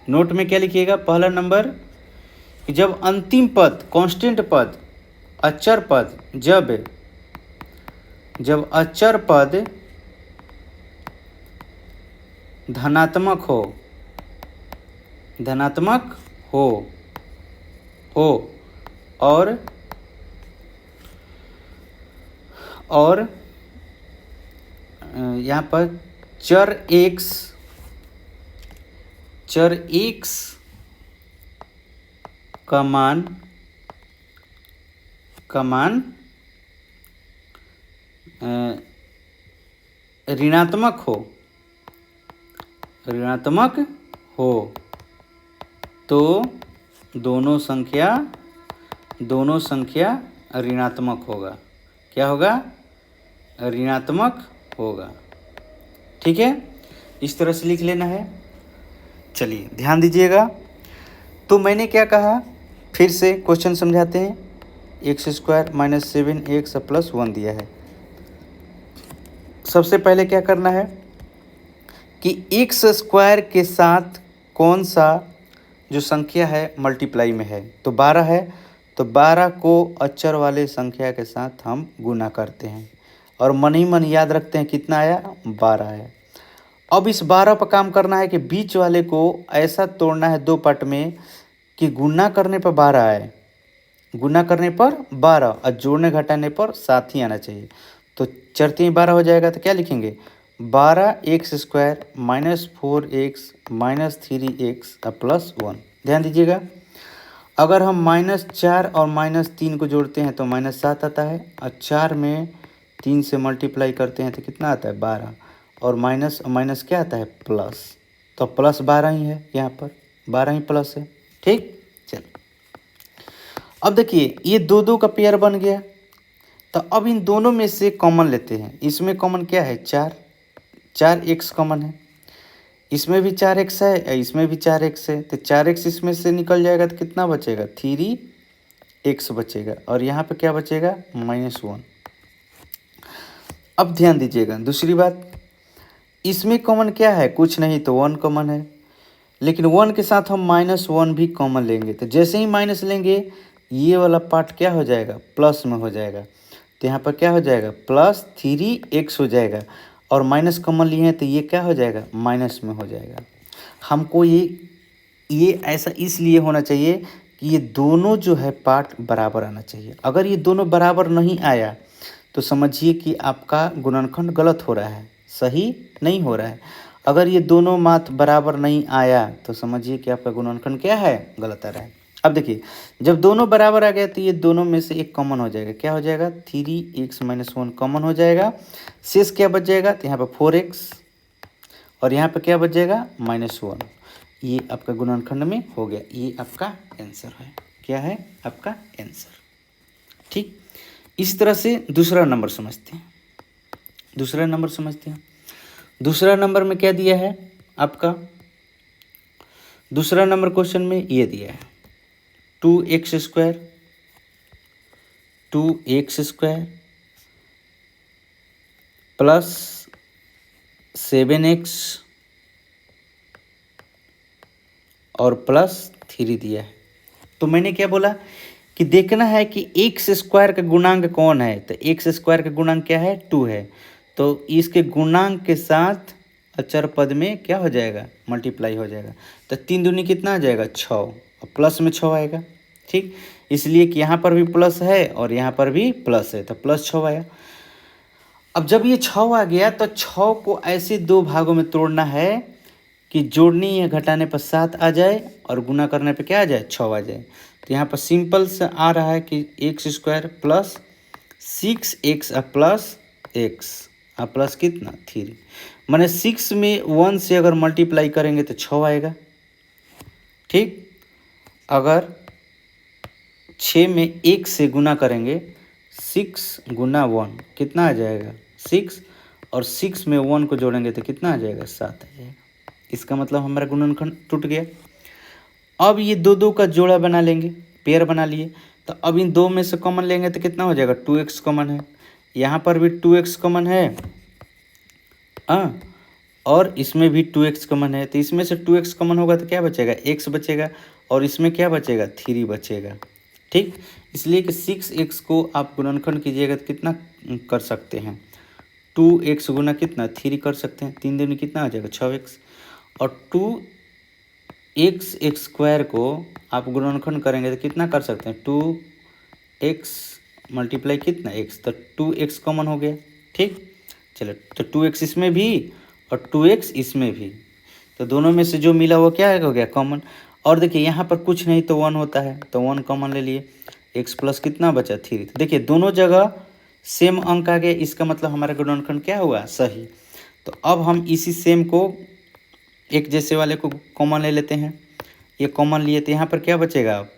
नोट में क्या लिखिएगा, पहला नंबर, जब अंतिम पद, कांस्टेंट पद, अचर पद, जब अचर पद धनात्मक हो और यहाँ पर चर x का मान ऋणात्मक हो तो दोनों संख्या ऋणात्मक होगा। क्या होगा, ऋणात्मक होगा, ठीक है। इस तरह से लिख लेना है। चलिए ध्यान दीजिएगा। तो मैंने क्या कहा, फिर से क्वेश्चन समझाते हैं। x² - 7x + 1 दिया है। सबसे पहले क्या करना है कि x² के साथ कौन सा जो संख्या है मल्टीप्लाई में है, तो 12 है, तो 12 को अचर वाले संख्या के साथ हम गुना करते हैं और मन ही मन याद रखते हैं कितना आया, 12 है। अब इस 12 पर काम करना है कि बीच वाले को ऐसा तोड़ना है 2 पार्ट में कि गुना करने पर 12 आए, गुना करने पर 12 और जोड़ने घटाने पर 7 ही आना चाहिए। तो चरती 12 हो जाएगा तो क्या लिखेंगे, 12x² - 4x - 3x + 1। ध्यान दीजिएगा, अगर हम -4 और -3 को जोड़ते हैं तो -7 आता है, और 4 में 3 से मल्टीप्लाई करते हैं तो कितना आता है, 12, और माइनस क्या आता है, प्लस। तो प्लस 12 ही है, यहाँ पर 12 ही प्लस है, ठीक। चल अब देखिए ये 2 का पेयर बन गया। तो अब इन दोनों में से कॉमन लेते हैं। इसमें कॉमन क्या है, 4x कॉमन है, इसमें भी 4x है, इसमें भी 4x है, तो 4x इसमें से निकल जाएगा तो कितना बचेगा, 3x बचेगा, और यहाँ पे क्या बचेगा, -1। अब ध्यान दीजिएगा दूसरी बात, इसमें कॉमन क्या है, कुछ नहीं, तो 1 कॉमन है, लेकिन 1 के साथ हम -1 भी कॉमन लेंगे, तो जैसे ही माइनस लेंगे ये वाला पार्ट क्या हो जाएगा, प्लस में हो जाएगा। तो यहाँ पर क्या हो जाएगा, +3x हो जाएगा, और माइनस कॉमन लिए हैं तो ये क्या हो जाएगा, माइनस में हो जाएगा। हमको ये ऐसा इसलिए होना चाहिए कि ये दोनों जो है पार्ट बराबर आना चाहिए। अगर ये दोनों बराबर नहीं आया तो समझिए कि आपका गुणनखंड गलत हो रहा है, सही नहीं हो रहा है। अगर ये दोनों मात बराबर नहीं आया तो समझिए कि आपका गुणनखंड क्या है, गलत आ रहा है। अब देखिए जब दोनों बराबर आ गया तो ये दोनों में से एक कॉमन हो जाएगा, क्या हो जाएगा, 3x - 1 कॉमन हो जाएगा। शेष क्या बच जाएगा, तो यहाँ पर 4x, और यहाँ पर क्या बच जाएगा, -1। ये आपका गुणनखंड में हो गया, ये आपका आंसर है। क्या है आपका आंसर, ठीक। इस तरह से दूसरा नंबर समझते हैं। दूसरा नंबर में क्या दिया है आपका, दूसरा नंबर क्वेश्चन में ये दिया है 2x² 2x² प्लस 7x और प्लस 3 दिया है। तो मैंने क्या बोला कि देखना है कि x² का गुणांक कौन है। तो x² का गुणांक क्या है 2 है। तो इसके गुणांक के साथ अचर पद में क्या हो जाएगा मल्टीप्लाई हो जाएगा। तो 3 दूनी कितना आ जाएगा 6 और प्लस में 6 आएगा। ठीक, इसलिए कि यहाँ पर भी प्लस है और यहाँ पर भी प्लस है तो प्लस 6 आया। अब जब ये 6 आ गया तो 6 को ऐसे दो भागों में तोड़ना है कि जोड़ने या घटाने पर 7 आ जाए और गुना करने पर क्या आ जाए 6 आ जाए। तो यहाँ पर सिंपल से आ रहा है कि x² plus 6x plus x plus कितना 3, माने 6 में 1 से अगर मल्टीप्लाई करेंगे तो 6 आएगा। ठीक, अगर 6 में 1 से गुना करेंगे 6 गुना 1 कितना आ जाएगा 6 और 6 में 1 को जोड़ेंगे तो कितना आ जाएगा 7 आ जाएगा। इसका मतलब हमारा गुणनखंड टूट गया। अब ये दो दो का जोड़ा बना लेंगे, पेयर बना लिए। तो अब इन दो में से कॉमन लेंगे तो कितना हो जाएगा 2x कॉमन है, यहाँ पर भी 2x कॉमन है और इसमें भी 2x कॉमन है। तो इसमें से 2x कॉमन होगा तो क्या बचेगा x बचेगा और इसमें क्या बचेगा 3 बचेगा। ठीक, इसलिए कि 6x को आप गुणनखंड कीजिएगा तो कितना कर सकते हैं 2x गुना कितना 3 कर सकते हैं। 3 दूनी कितना आ जाएगा 6x और 2x² को आप गुणनखंड करेंगे तो कितना कर सकते हैं 2x मल्टीप्लाई कितना x, तो 2x कॉमन हो गया। ठीक, चलो तो 2x इसमें भी और 2x इसमें भी, तो दोनों में से जो मिला वो क्या हो गया कॉमन। और देखिए यहाँ पर कुछ नहीं तो 1 होता है तो 1 कॉमन ले लिए, x प्लस कितना बचा 3। तो देखिए दोनों जगह सेम अंक आ गया, इसका मतलब हमारा गुणनखंड क्या हुआ सही। तो अब हम इसी सेम को एक जैसे वाले को कॉमन ले लेते हैं। ये कॉमन लिए तो यहाँ पर क्या बचेगा, अब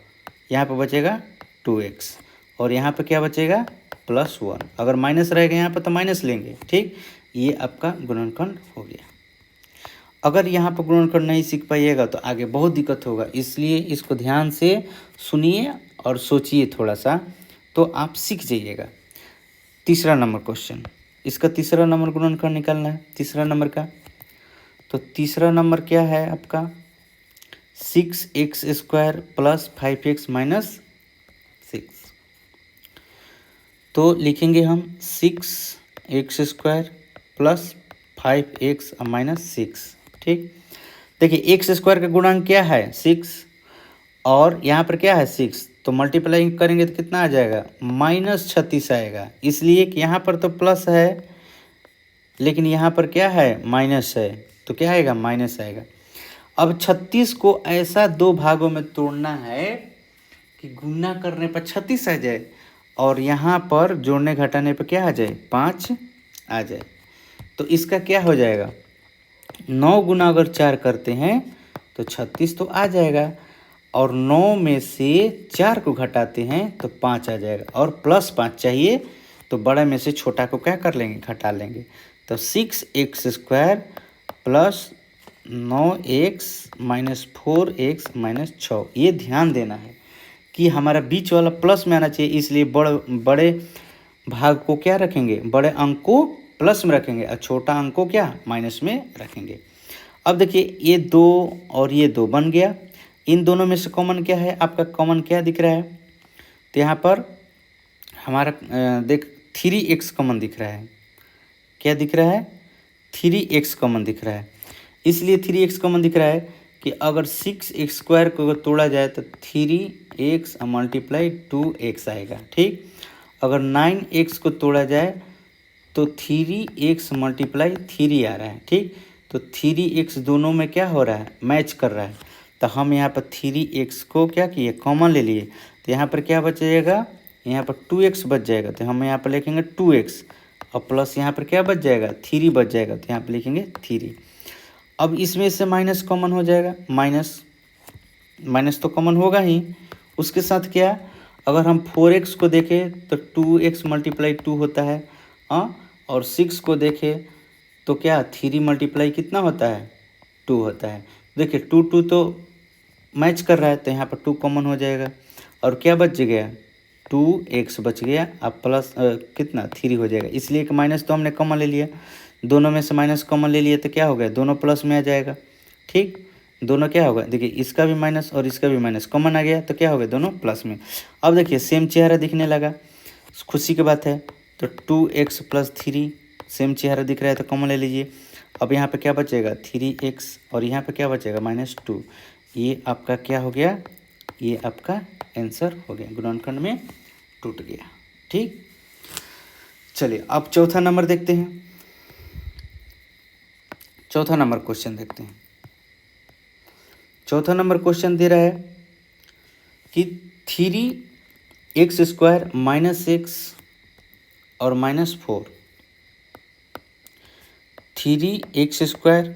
यहाँ पर बचेगा 2x और यहाँ पर क्या बचेगा +1। अगर माइनस रहेगा यहाँ पर तो माइनस लेंगे। ठीक, ये आपका गुणनखंड हो गया। अगर यहाँ पर गुणनखंड नहीं सीख पाइएगा तो आगे बहुत दिक्कत होगा, इसलिए इसको ध्यान से सुनिए और सोचिए थोड़ा सा तो आप सीख जाइएगा। तीसरा नंबर क्वेश्चन, इसका तीसरा नंबर गुणनखंड निकालना है तीसरा नंबर का। तो तीसरा नंबर क्या है आपका 6x² प्लस 5x माइनस 6। तो लिखेंगे हम 6x² प्लस 5x माइनस 6। ठीक, देखिए x² का गुणांक क्या है 6 और यहाँ पर क्या है 6, तो मल्टीप्लाई करेंगे तो कितना आ जाएगा -36 आएगा। इसलिए कि यहाँ पर तो प्लस है लेकिन यहाँ पर क्या है माइनस है तो क्या आएगा माइनस आएगा। अब 36 को ऐसा दो भागों में तोड़ना है कि गुना करने पर 36 आ जाए और यहाँ पर जोड़ने घटाने पर क्या आ जाए 5 आ जाए। तो इसका क्या हो जाएगा 9 गुना अगर 4 करते हैं तो 36 तो आ जाएगा और 9 में से 4 को घटाते हैं तो 5 आ जाएगा और +5 चाहिए तो बड़े में से छोटा को क्या कर लेंगे घटा लेंगे। तो 6x² plus 9x minus 4x minus 6। ये ध्यान देना है कि हमारा बीच वाला प्लस में आना चाहिए, इसलिए बड़े भाग को क्या रखेंगे बड़े अंक को प्लस में रखेंगे और छोटा अंक को क्या माइनस में रखेंगे। अब देखिए ये 2 और ये 2 बन गया। इन दोनों में से कॉमन क्या है आपका कॉमन क्या दिख रहा है, तो यहाँ पर हमारा देख 3x कॉमन दिख रहा है। क्या दिख रहा है 3x कॉमन दिख रहा है। इसलिए 3x कॉमन दिख रहा है कि अगर 6x² को अगर तोड़ा जाए तो 3x मल्टीप्लाई 2x आएगा। ठीक, अगर 9x को तोड़ा जाए तो 3x मल्टीप्लाई 3 आ रहा है। ठीक, तो 3x दोनों में क्या हो रहा है मैच कर रहा है। तो हम यहाँ पर 3x को क्या किए कॉमन ले लिए, तो यहाँ पर क्या बचेगा यहाँ पर 2x बच जाएगा। तो हम यहाँ पर लिखेंगे 2x और प्लस यहाँ पर क्या बच जाएगा 3 बच जाएगा, तो यहाँ पर लिखेंगे 3। अब इसमें से माइनस कॉमन हो जाएगा, माइनस तो कॉमन होगा ही। उसके साथ क्या अगर हम 4x को देखें तो 2x मल्टीप्लाई 2 होता है और 6 को देखें तो क्या 3 मल्टीप्लाई कितना होता है 2 होता है। देखिए 2 2 तो मैच कर रहा है तो यहाँ पर 2 कॉमन हो जाएगा और क्या बच गया 2x बच गया। अब प्लस कितना 3 हो जाएगा, इसलिए कि माइनस तो हमने कॉमन ले लिया, दोनों में से माइनस कॉमन ले लिए तो क्या हो गया दोनों प्लस में आ जाएगा। ठीक, दोनों क्या होगा, देखिए इसका भी माइनस और इसका भी माइनस कॉमन आ गया तो क्या हो गया दोनों प्लस में। अब देखिए सेम चेहरा दिखने लगा, खुशी की बात है। तो 2x + 3 सेम चेहरा दिख रहा है तो कॉमन ले लीजिए। अब यहाँ पे क्या बचेगा 3x और यहाँ पे क्या बचेगा -2। ये आपका क्या हो गया, ये आपका आंसर हो गया, गुणनखंड में टूट गया। ठीक, चलिए अब चौथा नंबर देखते हैं। चौथा नंबर क्वेश्चन देखते हैं। चौथा नंबर क्वेश्चन दे रहा है कि 3x² - x और -4, 3x²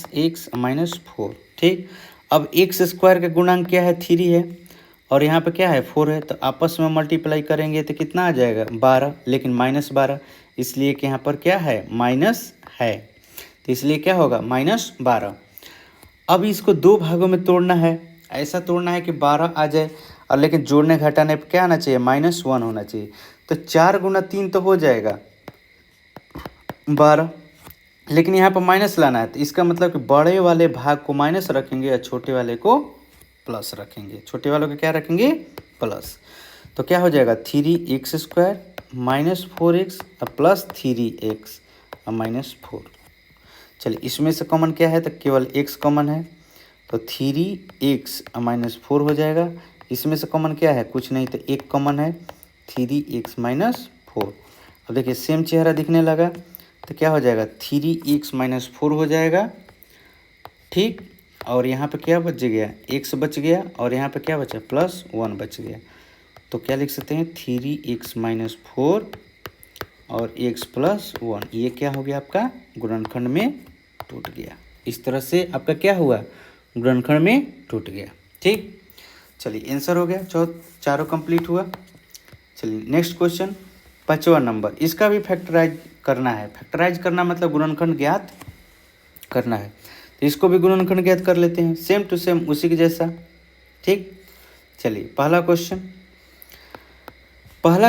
- x -4। ठीक, अब x² का गुणांक क्या है 3 है और यहाँ पे क्या है 4 है, तो आपस में मल्टीप्लाई करेंगे तो कितना आ जाएगा 12, लेकिन -12, इसलिए कि यहाँ पर क्या है माइनस है, तो इसलिए क्या होगा -12। अब इसको 2 भागों में तोड़ना है, ऐसा तोड़ना है कि 12 आ जाए और लेकिन जोड़ने घटाने पर क्या आना चाहिए -1 होना चाहिए। तो 4 × 3 तो हो जाएगा 12, लेकिन यहाँ पर माइनस लाना है, तो इसका मतलब कि बड़े वाले भाग को माइनस रखेंगे और छोटे वाले को प्लस रखेंगे। छोटे वालों को क्या रखेंगे प्लस, तो क्या हो जाएगा 3x² - 4x + 3x -4। चलिए इसमें से कॉमन क्या है, तो केवल x कॉमन है तो 3x - 4 हो जाएगा। इसमें से कॉमन क्या है कुछ नहीं, तो 1 कॉमन है 3x - 4। अब देखिए सेम चेहरा दिखने लगा तो क्या हो जाएगा 3x - 4 हो जाएगा। ठीक, और यहाँ पे क्या बच गया x बच गया और यहाँ पे क्या बचा +1 बच गया, तो क्या लिख सकते हैं 3x - 4 और x + 1, ये क्या हो गया आपका गुणनखंड में टूट गया। इस तरह से आपका क्या हुआ गुणनखंड में टूट गया। ठीक, चलिए आंसर हो गया, चारों कंप्लीट हुआ। चलिए नेक्स्ट क्वेश्चन 5वां नंबर, इसका भी फैक्टराइज करना है। फैक्टराइज करना मतलब गुणनखंड ज्ञात करना है, तो इसको भी गुणनखंड ज्ञात कर लेते हैं सेम टू सेम उसी के जैसा। ठीक, चलिए पहला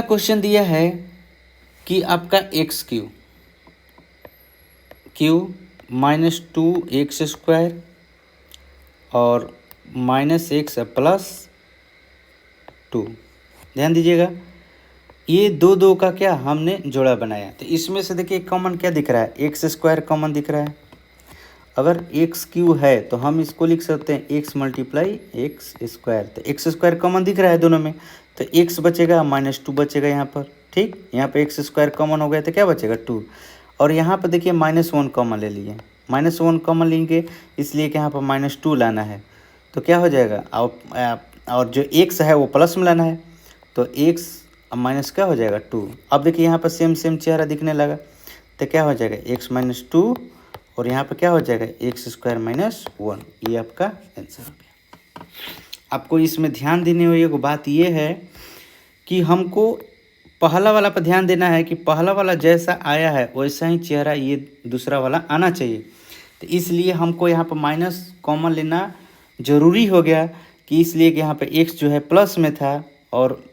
क्वेश्चन दिया है कि आपका x³ -2x² और -x + 2। ध्यान दीजिएगा ये दो का क्या हमने जोड़ा बनाया, तो इसमें से देखिए कॉमन क्या दिख रहा है x² कॉमन दिख रहा है। अगर x³ है तो हम इसको लिख सकते हैं x × x², तो x² कॉमन दिख रहा है दोनों में, तो x बचेगा -2 बचेगा यहाँ पर। ठीक, यहाँ पे x² कॉमन हो गया तो क्या बचेगा 2, और यहाँ पर देखिए -1 कॉमन ले लिए, -1 कॉमन लेंगे इसलिए कि यहाँ पर -2 लाना है, तो क्या हो जाएगा और जो x है वो प्लस में लाना है, तो x माइनस क्या हो जाएगा 2। अब देखिए यहाँ पर सेम चेहरा दिखने लगा तो क्या हो जाएगा x - 2 और यहाँ पर क्या हो जाएगा x² - 1, ये आपका आंसर हो गया। आपको इसमें ध्यान देने वाली एक बात ये है कि हमको पहला वाला पर ध्यान देना है कि पहला वाला जैसा आया है वैसा ही चेहरा ये दूसरा वाला आना चाहिए, तो इसलिए हमको यहाँ पर माइनस कॉमन लेना ज़रूरी हो गया कि इसलिए कि यहाँ पे x जो है प्लस में था और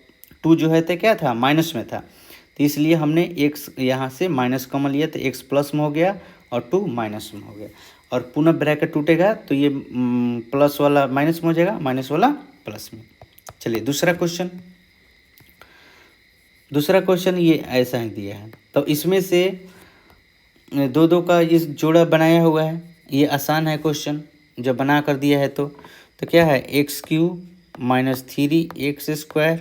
2 जो है तो क्या था माइनस में था, तो इसलिए हमने x यहाँ से माइनस कॉमन लिया तो x प्लस में हो गया और 2 माइनस में हो गया, और पुनः ब्रैकेट टूटेगा तो ये प्लस वाला माइनस में हो जाएगा, माइनस वाला प्लस में। चलिए दूसरा क्वेश्चन ये ऐसा ही दिया है, तो इसमें से दो का इस जोड़ा बनाया हुआ है, ये आसान है क्वेश्चन जब बना कर दिया है तो क्या है x³ -3x²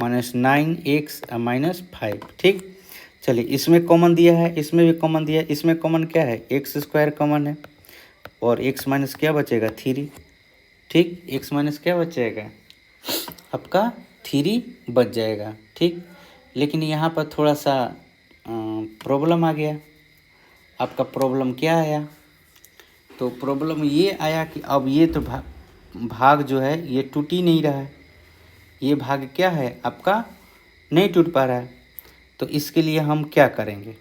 -9x -5। ठीक, चलिए इसमें कॉमन दिया है, इसमें भी कॉमन दिया है, इसमें कॉमन क्या है x² कॉमन है और x माइनस क्या बचेगा 3। ठीक, x माइनस क्या बचेगा आपका 3 बच जाएगा। ठीक, लेकिन यहाँ पर थोड़ा सा प्रॉब्लम आ गया। आपका प्रॉब्लम क्या आया, तो प्रॉब्लम ये आया कि अब ये तो भाग जो है ये टूट ही नहीं रहा है, ये भाग क्या है आपका नहीं टूट पा रहा है, तो इसके लिए हम क्या करेंगे,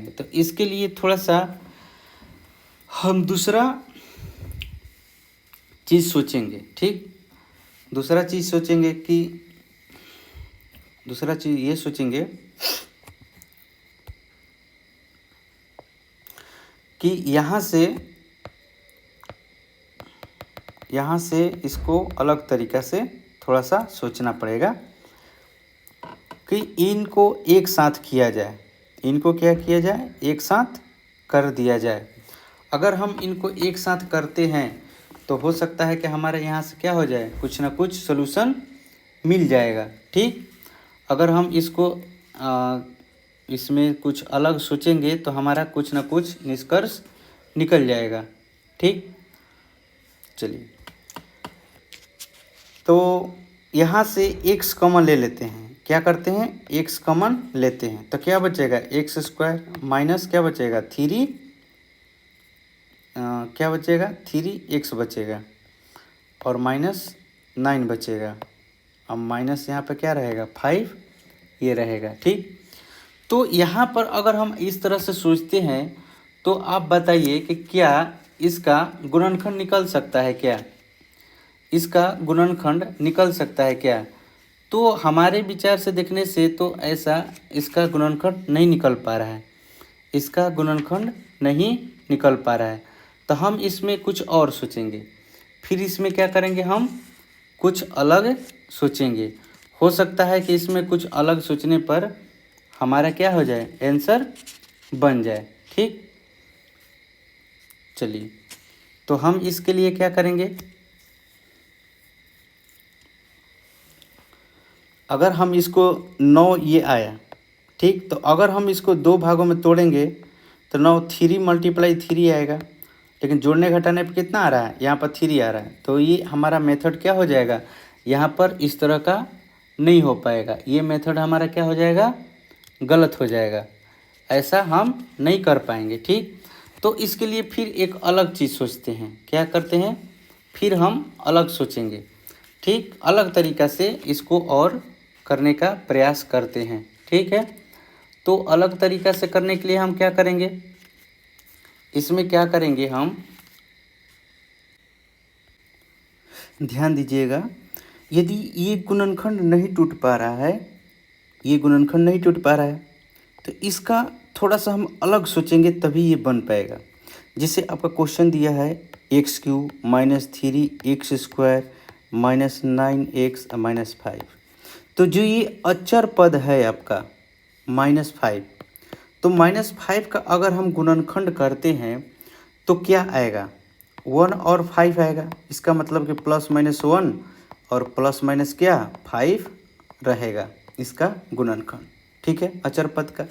तो इसके लिए थोड़ा सा हम दूसरा चीज़ सोचेंगे। ठीक, दूसरा चीज़ सोचेंगे ये सोचेंगे कि यहाँ से इसको अलग तरीक़ा से थोड़ा सा सोचना पड़ेगा कि इनको एक साथ किया जाए, इनको क्या किया जाए, एक साथ कर दिया जाए। अगर हम इनको एक साथ करते हैं तो हो सकता है कि हमारे यहाँ से क्या हो जाए, कुछ ना कुछ सलूशन मिल जाएगा। ठीक, अगर हम इसमें कुछ अलग सोचेंगे तो हमारा कुछ ना कुछ निष्कर्ष निकल जाएगा। ठीक, चलिए, तो यहाँ से x कॉमन ले लेते हैं। क्या करते हैं, x कॉमन लेते हैं तो क्या बचेगा, एक्स स्क्वायर माइनस क्या बचेगा, क्या बचेगा, 3x बचेगा और माइनस 9 बचेगा। अब माइनस यहाँ पे क्या रहेगा, 5 ये रहेगा। ठीक, तो यहाँ पर अगर हम इस तरह से सोचते हैं तो आप बताइए कि क्या इसका गुणनखंड निकल सकता है, क्या इसका गुणनखंड निकल सकता है क्या। तो हमारे विचार से देखने से तो ऐसा इसका गुणनखंड नहीं निकल पा रहा है, इसका गुणनखंड नहीं निकल पा रहा है। तो हम इसमें कुछ और सोचेंगे, फिर इसमें क्या करेंगे, हम कुछ अलग सोचेंगे। हो सकता है कि इसमें कुछ अलग सोचने पर हमारा क्या हो जाए, आंसर बन जाए। ठीक, चलिए, तो हम इसके लिए क्या करेंगे, अगर हम इसको 9 ये आया, ठीक, तो अगर हम इसको 2 भागों में तोड़ेंगे तो 9 3 × 3 आएगा, लेकिन जोड़ने घटाने पर कितना आ रहा है, यहाँ पर 3 आ रहा है। तो ये हमारा मेथड क्या हो जाएगा, यहाँ पर इस तरह का नहीं हो पाएगा, ये मेथड हमारा क्या हो जाएगा, गलत हो जाएगा, ऐसा हम नहीं कर पाएंगे। ठीक, तो इसके लिए फिर एक अलग चीज़ सोचते हैं। क्या करते हैं, फिर हम अलग सोचेंगे। ठीक, अलग तरीक़ा से इसको और करने का प्रयास करते हैं। ठीक है, तो अलग तरीक़ा से करने के लिए हम क्या करेंगे, इसमें क्या करेंगे, हम ध्यान दीजिएगा, यदि ये गुणनखंड नहीं टूट पा रहा है, ये गुणनखंड नहीं टूट पा रहा है तो इसका थोड़ा सा हम अलग सोचेंगे तभी ये बन पाएगा। जैसे आपका क्वेश्चन दिया है x³ - 3x² -9x -5, तो जो ये अचर पद है आपका -5, तो -5 का अगर हम गुणनखंड करते हैं तो क्या आएगा, 1 और 5 आएगा। इसका मतलब कि +-1 और + क्या 5 रहेगा इसका गुणनखंड। ठीक है, अचर पद का।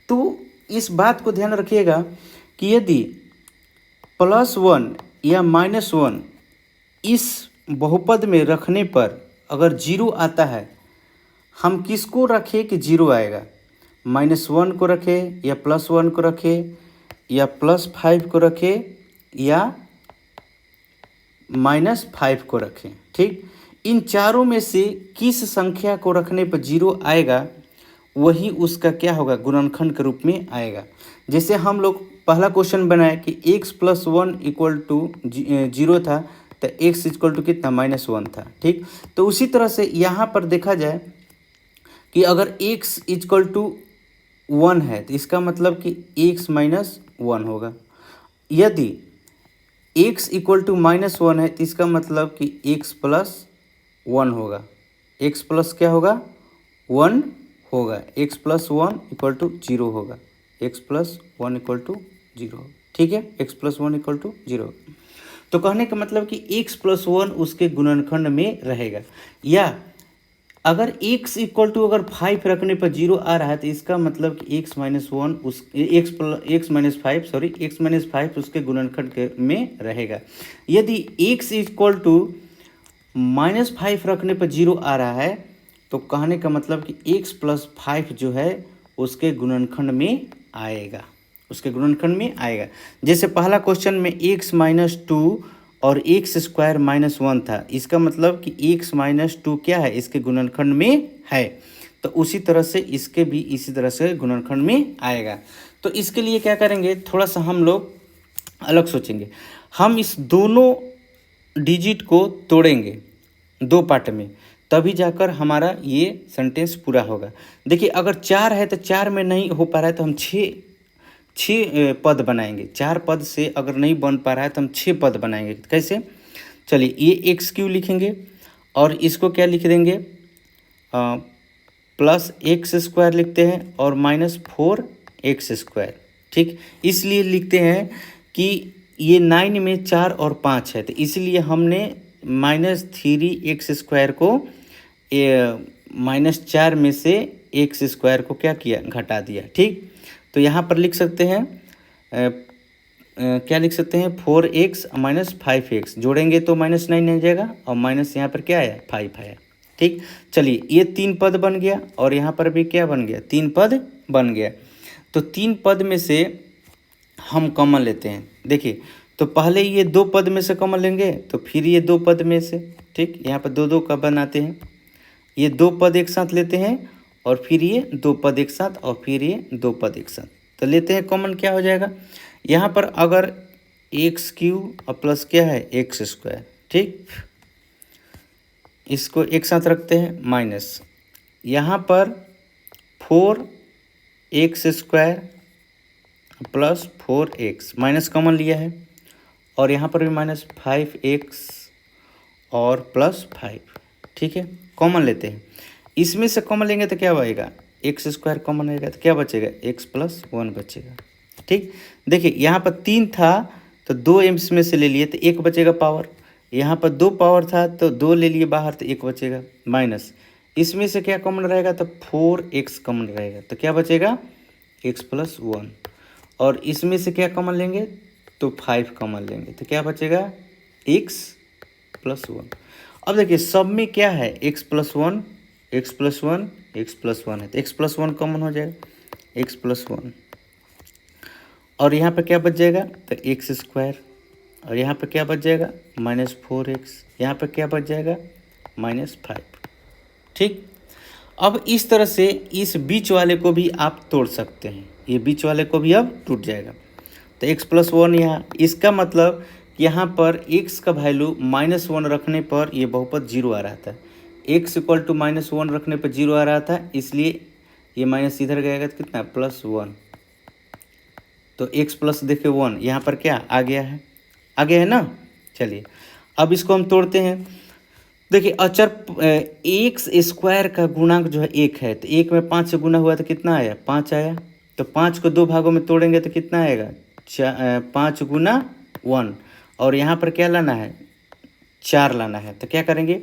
तो इस बात को ध्यान रखिएगा कि यदि +1 या -1 इस बहुपद में रखने पर अगर 0 आता है, हम किसको रखें कि 0 आएगा, -1 को रखें या +1 को रखें या +5 को रखें या -5 को रखें। ठीक, इन चारों में से किस संख्या को रखने पर 0 आएगा वही उसका क्या होगा, गुणनखंड के रूप में आएगा। जैसे हम लोग पहला क्वेश्चन बनाए कि x + 1 = 0 था, तो x = कितना, -1 था। ठीक, तो उसी तरह से यहाँ पर देखा जाए कि अगर x = 1 है तो इसका मतलब कि x - 1 होगा। यदि x = -1 है तो इसका मतलब कि x + 1 होगा, x प्लस क्या होगा, 1 होगा, x + 1 = 0 होगा, x + 1 = 0। ठीक है, x + 1 = 0। तो कहने का मतलब कि x + 1 उसके गुणनखंड में रहेगा। या अगर x = अगर 5 रखने पर 0 आ रहा है तो इसका मतलब कि x - 5 उसके गुणनखंड में रहेगा। यदि x = -5 रखने पर 0 आ रहा है तो कहने का मतलब कि x + 5 जो है उसके गुणनखंड में आएगा, उसके गुणनखंड में आएगा। जैसे पहला क्वेश्चन में x - 2 और x² -1 था, इसका मतलब कि x - 2 क्या है, इसके गुणनखंड में है। तो उसी तरह से इसके भी इसी तरह से गुणनखंड में आएगा। तो इसके लिए क्या करेंगे, थोड़ा सा हम लोग अलग सोचेंगे। हम इस दोनों डिजिट को तोड़ेंगे 2 पार्ट में, तभी जाकर हमारा ये सेंटेंस पूरा होगा। देखिए अगर 4 है तो 4 में नहीं हो पा रहा है तो हम 6 पद बनाएंगे। 4 पद से अगर नहीं बन पा रहा है तो हम 6 पद बनाएंगे। कैसे? चलिए ये एक्स क्यू लिखेंगे और इसको क्या लिख देंगे, प्लस एक्स स्क्वायर लिखते हैं और माइनस 4x²। ठीक, इसलिए लिखते हैं कि ये 9 में 4 और 5 है, तो इसलिए हमने -3x² को -4 में से x² को क्या किया, घटा दिया। ठीक, तो यहाँ पर लिख सकते हैं क्या लिख सकते हैं, 4x माइनस 5x जोड़ेंगे तो -9 आ जाएगा और माइनस यहाँ पर क्या आया, 5 आया। ठीक, चलिए ये 3 पद बन गया और यहाँ पर भी क्या बन गया, 3 पद बन गया। तो 3 पद में से हम कॉमन लेते हैं। देखिए तो पहले ये 2 पद में से कॉमन लेंगे तो फिर ये 2 पद में से। ठीक, यहाँ पर 2 2 का बनाते हैं, ये 2 पद एक साथ लेते हैं और फिर ये 2 पद एक साथ और फिर ये 2 पद एक साथ। तो लेते हैं कॉमन, क्या हो जाएगा यहाँ पर, अगर x³ और प्लस क्या है x²। ठीक, इसको एक साथ रखते हैं माइनस, यहाँ पर 4x² plus 4x minus common लिया है और यहाँ पर भी -5x और प्लस 5। ठीक है, कॉमन लेते हैं, इसमें से कॉमन लेंगे तो क्या बचेगा, x² कॉमन रहेगा तो क्या बचेगा, x+1 बचेगा। ठीक, देखिए यहाँ पर 3 था तो 2 इसमें से ले लिए तो 1 बचेगा पावर, यहाँ पर 2 पावर था तो 2 ले लिए बाहर तो 1 बचेगा, माइनस इसमें से क्या कॉमन रहेगा तो 4x कॉमन रहेगा तो क्या बचेगा, x+1। और इसमें से क्या कॉमन लेंगे तो 5 कॉमन लेंगे तो क्या बचेगा, x+1। अब देखिए सब में क्या है, x+1 x+1 x+1 है तो x+1 कॉमन हो जाएगा, x+1 और यहाँ पर क्या बच जाएगा तो x² और यहाँ पर क्या बच जाएगा -4x, यहाँ पर क्या बच जाएगा -5। ठीक, अब इस तरह से इस बीच वाले को भी आप तोड़ सकते हैं, ये बीच वाले को भी अब टूट जाएगा। तो x+1 यहाँ, इसका मतलब यहाँ पर x का वैल्यू -1 रखने पर ये बहुपद 0 आ रहा था, x = -1 रखने पर 0 आ रहा था, इसलिए ये माइनस इधर गएगा तो कितना +1। तो x प्लस देखिए 1 यहाँ पर क्या आ गया है ना। चलिए अब इसको हम तोड़ते हैं। देखिए अचर x² का गुणांक जो है 1 है, तो 1 में 5 से गुना हुआ तो कितना आया, 5 आया। तो 5 को 2 भागों में तोड़ेंगे तो कितना आएगा, 5 × 1 और यहाँ पर क्या लाना है, 4 लाना है। तो क्या करेंगे,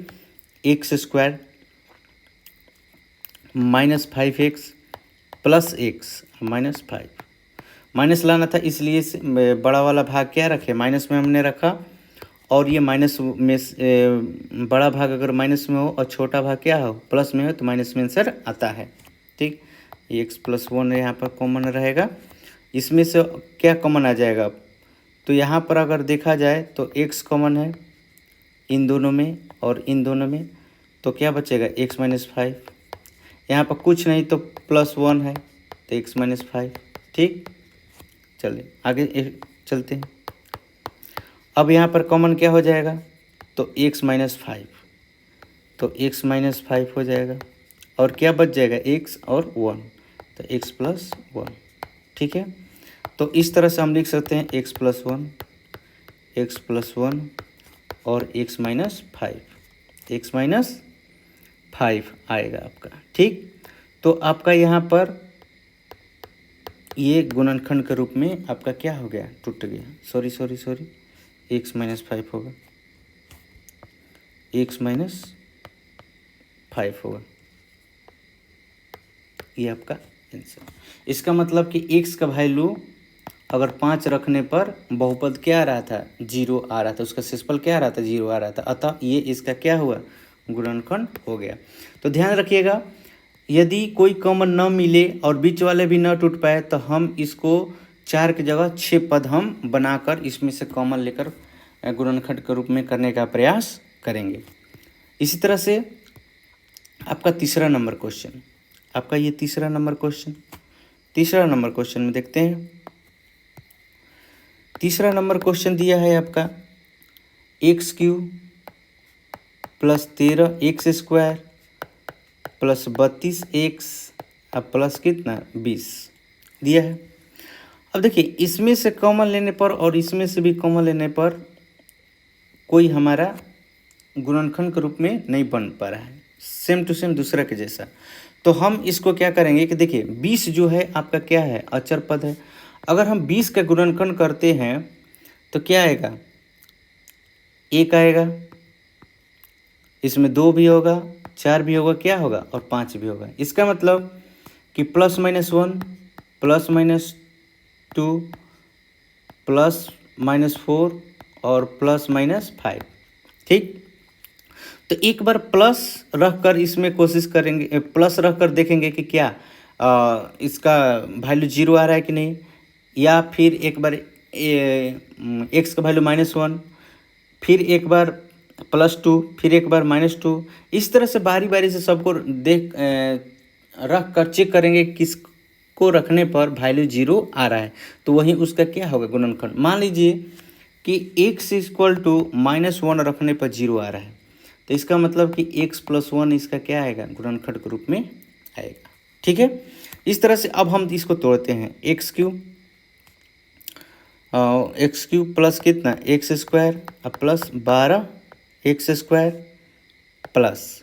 x² -5x plus x -5 minus लाना था, इसलिए बड़ा वाला भाग क्या रखे, माइनस में हमने रखा। और ये माइनस में बड़ा भाग अगर माइनस में हो और छोटा भाग क्या हो, प्लस में हो, तो माइनस में आंसर आता है। ठीक, ये x+1 यहाँ पर कॉमन रहेगा, इसमें से क्या कॉमन आ जाएगा। तो यहाँ पर अगर देखा जाए तो x कॉमन है इन दोनों में और इन दोनों में, तो क्या बचेगा x -5। यहाँ पर कुछ नहीं तो +1 है तो x -5। ठीक, चलिए आगे चलते हैं। अब यहाँ पर कॉमन क्या हो जाएगा, तो x -5, तो x -5 हो जाएगा और क्या बच जाएगा, x और 1, तो x+1। ठीक है, तो इस तरह से हम लिख सकते हैं x+1 और x -5 आएगा आपका। ठीक, तो आपका यहाँ पर ये गुणनखंड के रूप में आपका क्या हो गया, टूट गया, सॉरी x -5 होगा, x -5 होगा, ये आपका आंसर। इसका मतलब कि x का वैल्यू अगर 5 रखने पर बहुपद क्या आ रहा था, 0 आ रहा था, उसका शेषफल क्या आ रहा था, 0 आ रहा था, अतः ये इसका क्या हुआ, गुणनखंड हो गया। तो ध्यान रखिएगा, यदि कोई कॉमन न मिले और बीच वाले भी न टूट पाए तो हम इसको 4 की जगह 6 पद हम बनाकर इसमें से कॉमन लेकर गुणनखंड के रूप में करने का प्रयास करेंगे। इसी तरह से आपका तीसरा नंबर क्वेश्चन, आपका ये तीसरा नंबर क्वेश्चन में देखते हैं। तीसरा नंबर क्वेश्चन दिया है आपका x Q plus 13 x square plus 32 x अब प्लस कितना 20 दिया है। अब देखिए इसमें से कॉमन लेने पर और इसमें से भी कॉमन लेने पर कोई हमारा गुणनखंड के रूप में नहीं बन पा रहा है, सेम टू सेम दूसरा के जैसा। तो हम इसको क्या करेंगे कि देखिए 20 जो है आपका क्या है अचर पद है। अगर हम 20 का गुणनखंड करते हैं तो क्या आएगा, एक आएगा, इसमें 2 भी होगा, 4 भी होगा, क्या होगा और 5 भी होगा। इसका मतलब कि +-1 +-2 +-4 और +-5, ठीक। तो एक बार प्लस रख कर इसमें कोशिश करेंगे, प्लस रख कर देखेंगे कि क्या इसका वैल्यू 0 आ रहा है कि नहीं, या फिर एक बार एक्स का वैल्यू -1, फिर एक बार +2, फिर एक बार -2, इस तरह से बारी बारी से सबको देख रख कर चेक करेंगे किसको रखने पर वैल्यू 0 आ रहा है, तो वहीं उसका क्या होगा गुणनखंड। मान लीजिए कि x = -1 रखने पर 0 आ रहा है, तो इसका मतलब कि x + 1 इसका क्या आएगा गुणनखंड के रूप में आएगा, ठीक है। इस तरह से अब हम इसको तोड़ते हैं, एक्स क्यूब प्लस कितना एक्स स्क्वायर अब प्लस 12 एक्स स्क्वायर प्लस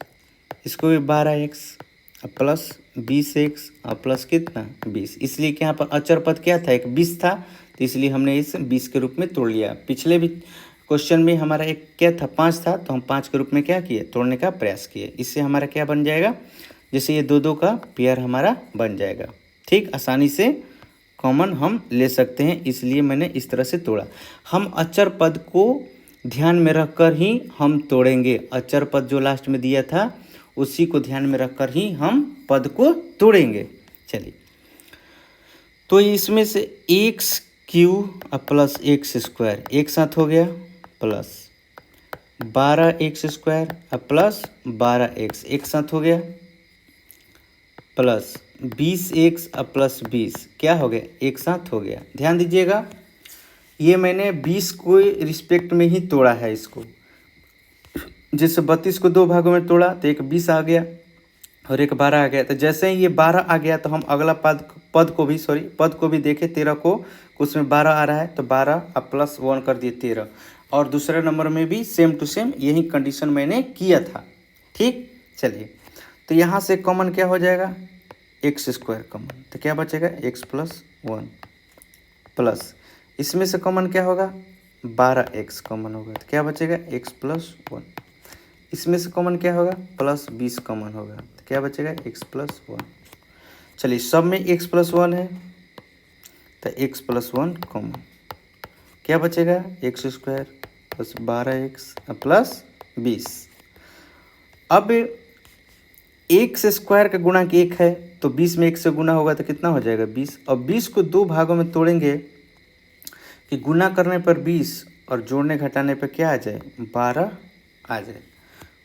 इसको भी 12x अब प्लस 20x अब प्लस कितना 20, इसलिए कि यहाँ पर अचर पद क्या था, एक 20 था, तो इसलिए हमने इस 20 के रूप में तोड़ लिया। पिछले भी क्वेश्चन में हमारा एक क्या था 5 था, तो हम 5 के रूप में क्या किए तोड़ने का प्रयास किए। इससे हमारा क्या बन जाएगा, जैसे ये 2-2 का पेयर हमारा बन जाएगा, ठीक। आसानी से कॉमन हम ले सकते हैं, इसलिए मैंने इस तरह से तोड़ा। हम अचर पद को ध्यान में रखकर ही हम तोड़ेंगे, अचर पद जो लास्ट में दिया था उसी को ध्यान में रखकर ही हम पद को तोड़ेंगे। चलिए, तो इसमें से x³ प्लस एक्स स्क्वायर एक साथ हो गया प्लस 12x² प्लस 12x एक साथ हो गया प्लस 20x प्लस 20 क्या हो गया एक साथ हो गया। ध्यान दीजिएगा, ये मैंने 20 को रिस्पेक्ट में ही तोड़ा है इसको, जैसे 32 को 2 भागों में तोड़ा तो एक 20 आ गया और एक 12 आ गया। तो जैसे ही ये 12 आ गया तो हम अगला पद को भी देखें, 13 को उसमें 12 आ रहा है तो 12 अब प्लस 1 कर दिए 13, और दूसरे नंबर में भी सेम टू सेम यही कंडीशन मैंने किया था, ठीक। चलिए, तो यहाँ से कॉमन क्या हो जाएगा x² कॉमन, तो क्या बचेगा x + 1 प्लस इसमें से कॉमन क्या होगा 12x कॉमन होगा, तो क्या बचेगा x + 1, इसमें से कॉमन क्या होगा प्लस 20 कॉमन होगा, तो क्या बचेगा x + 1। चलिए, सब में x + 1 है तो x + 1 कॉमन, क्या बचेगा x² प्लस 12x प्लस 20। अब x² का गुणांक 1 है तो 20 में 1 से गुना होगा तो कितना हो जाएगा 20, और 20 को 2 भागों में तोड़ेंगे कि गुना करने पर 20 और जोड़ने घटाने पर क्या आ जाए 12 आ जाए।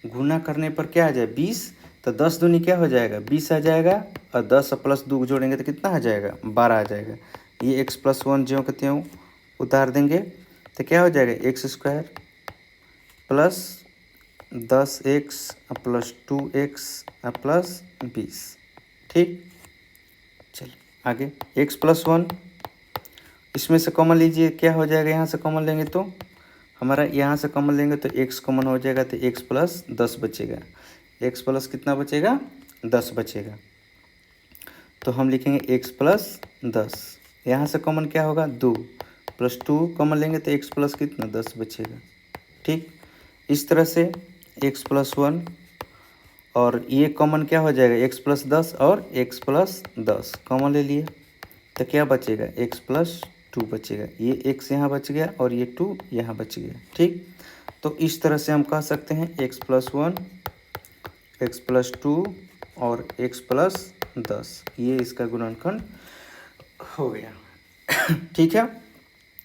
गुना करने पर क्या आ जाए 20, तो 10 दूनी क्या हो जाएगा 20 आ जाएगा, और 10 प्लस 2 जोड़ेंगे तो कितना आ जाएगा 12 आ जाएगा। ये x + 1 ज्यों के त्यों उतार देंगे तो क्या हो जाएगा x² plus 10x plus 2x plus 20, ठीक। चलिए आगे, x + 1 इसमें से कॉमन लीजिए, क्या हो जाएगा यहाँ से कॉमन लेंगे तो हमारा यहाँ से कॉमन लेंगे तो x कॉमन हो जाएगा, तो x + 10 बचेगा, x प्लस कितना बचेगा 10 बचेगा, तो हम लिखेंगे x + 10। यहाँ से कॉमन क्या होगा 2 + 2 कॉमन लेंगे तो x प्लस कितना 10 बचेगा, ठीक। इस तरह से x + 1 और ये कॉमन क्या हो जाएगा x + 10 और x + 10 कॉमन ले लिए तो क्या बचेगा x + 2 बचेगा, ये x यहाँ बच गया और ये 2 यहाँ बच गया, ठीक। तो इस तरह से हम कह सकते हैं x + 1 x + 2 और x + 10 ये इसका गुणनखंड हो गया, ठीक है।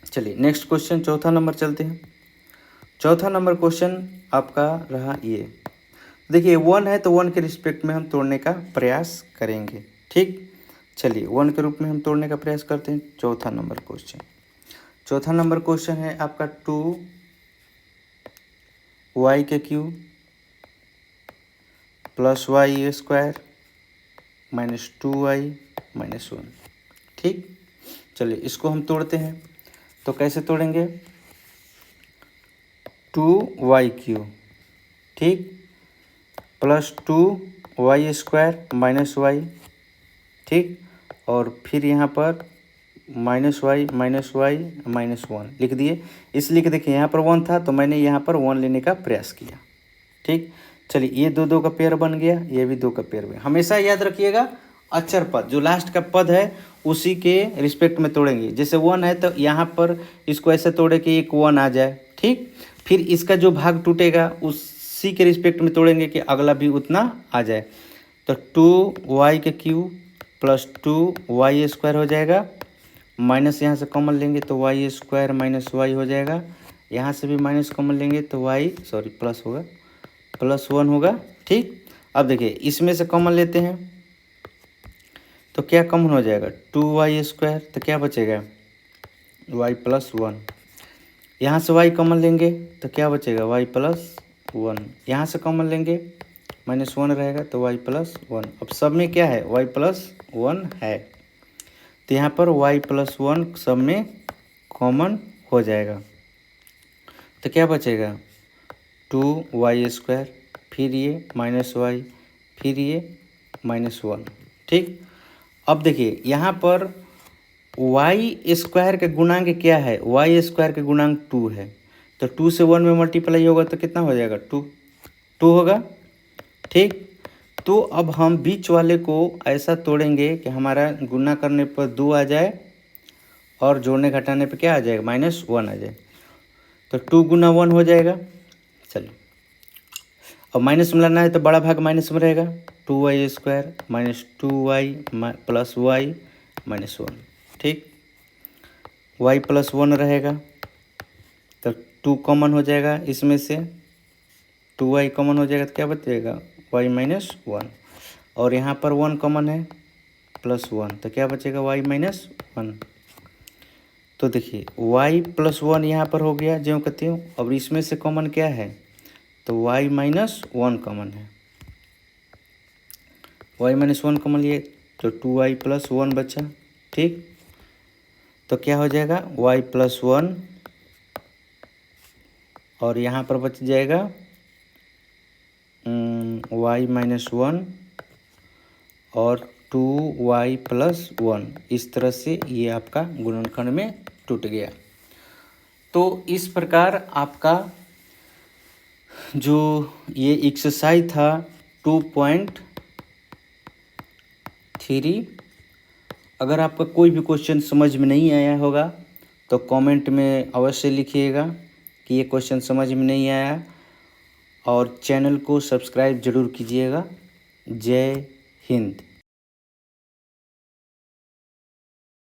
चलिए नेक्स्ट क्वेश्चन, चौथा नंबर चलते हैं। चौथा नंबर क्वेश्चन आपका रहा ये, देखिए 1 है तो 1 के रिस्पेक्ट में हम तोड़ने का प्रयास करेंगे, ठीक। चलिए 1 के रूप में हम तोड़ने का प्रयास करते हैं। चौथा नंबर क्वेश्चन है आपका 2 वाई के cube plus y square minus 2y minus 1। ठीक, चलिए इसको हम तोड़ते हैं। तो कैसे तोड़ेंगे? 2y क्यूब, ठीक, plus 2y square minus Y, ठीक, और फिर यहाँ पर माइनस वाई माइनस 1 लिख दिए। इसलिए कि देखिए यहाँ पर 1 था तो मैंने यहाँ पर 1 लेने का प्रयास किया। ठीक, चलिए ये दो का पेयर बन गया, ये भी 2 का पेयर बन गया। हमेशा याद रखिएगा अक्षर पद जो लास्ट का पद है उसी के रिस्पेक्ट में तोड़ेंगे। जैसे 1 है तो यहाँ पर इसको ऐसे तोड़े कि एक 1 आ जाए, ठीक, फिर इसका जो भाग टूटेगा उसी के रिस्पेक्ट में तोड़ेंगे कि अगला भी उतना आ जाए। तो 2y के क्यूब प्लस 2y स्क्वायर हो जाएगा, माइनस यहाँ से कॉमन लेंगे तो वाई स्क्वायर माइनस वाई हो जाएगा, यहाँ से भी माइनस कॉमन लेंगे तो प्लस होगा, प्लस 1 होगा। ठीक, अब देखिए इसमें से कॉमन लेते हैं तो क्या कॉमन हो जाएगा? 2y स्क्वायर, तो क्या बचेगा? y plus 1। यहाँ से y कॉमन लेंगे तो क्या बचेगा? y plus 1। यहाँ से कॉमन लेंगे माइनस 1 रहेगा तो y प्लस 1। अब सब में क्या है? y प्लस 1 है, तो यहाँ पर y प्लस 1 सब में कॉमन हो जाएगा तो क्या बचेगा? 2y स्क्वायर, फिर ये माइनस वाई, फिर ये माइनस 1। ठीक, अब देखिए यहाँ पर y स्क्वायर के गुणांक क्या है? y स्क्वायर के गुणांक 2 है, तो 2 से 1 में मल्टीप्लाई होगा तो कितना हो जाएगा? 2 होगा। ठीक, तो अब हम बीच वाले को ऐसा तोड़ेंगे कि हमारा गुना करने पर 2 आ जाए और जोड़ने घटाने पर क्या आ जाएगा? माइनस 1 आ जाए, तो 2 गुना 1 हो जाएगा। चलिए अब माइनस में लाना है तो बड़ा भाग माइनस में रहेगा, 2y square minus 2y plus y minus 1। ठीक, y प्लस 1 रहेगा तो 2 कॉमन हो जाएगा, इसमें से 2y कॉमन हो जाएगा तो क्या बचेगा? y माइनस 1, और यहाँ पर 1 कॉमन है प्लस 1 तो क्या बचेगा? y minus 1। तो देखिए y प्लस 1 यहाँ पर हो गया ज्यों कहते हो। अब इसमें से कॉमन क्या है? तो y माइनस 1 कॉमन है, y माइनस 1 कॉमन लिए तो 2y प्लस 1 बचा। ठीक, तो क्या हो जाएगा? y प्लस 1 और यहाँ पर बच जाएगा y माइनस 1 और 2y प्लस 1। इस तरह से ये आपका गुणनखंड में टूट गया। तो इस प्रकार आपका जो ये एक्सरसाइज था 2.3, अगर आपका कोई भी क्वेश्चन समझ में नहीं आया होगा तो कमेंट में अवश्य लिखिएगा कि ये क्वेश्चन समझ में नहीं आया, और चैनल को सब्सक्राइब जरूर कीजिएगा। जय हिंद।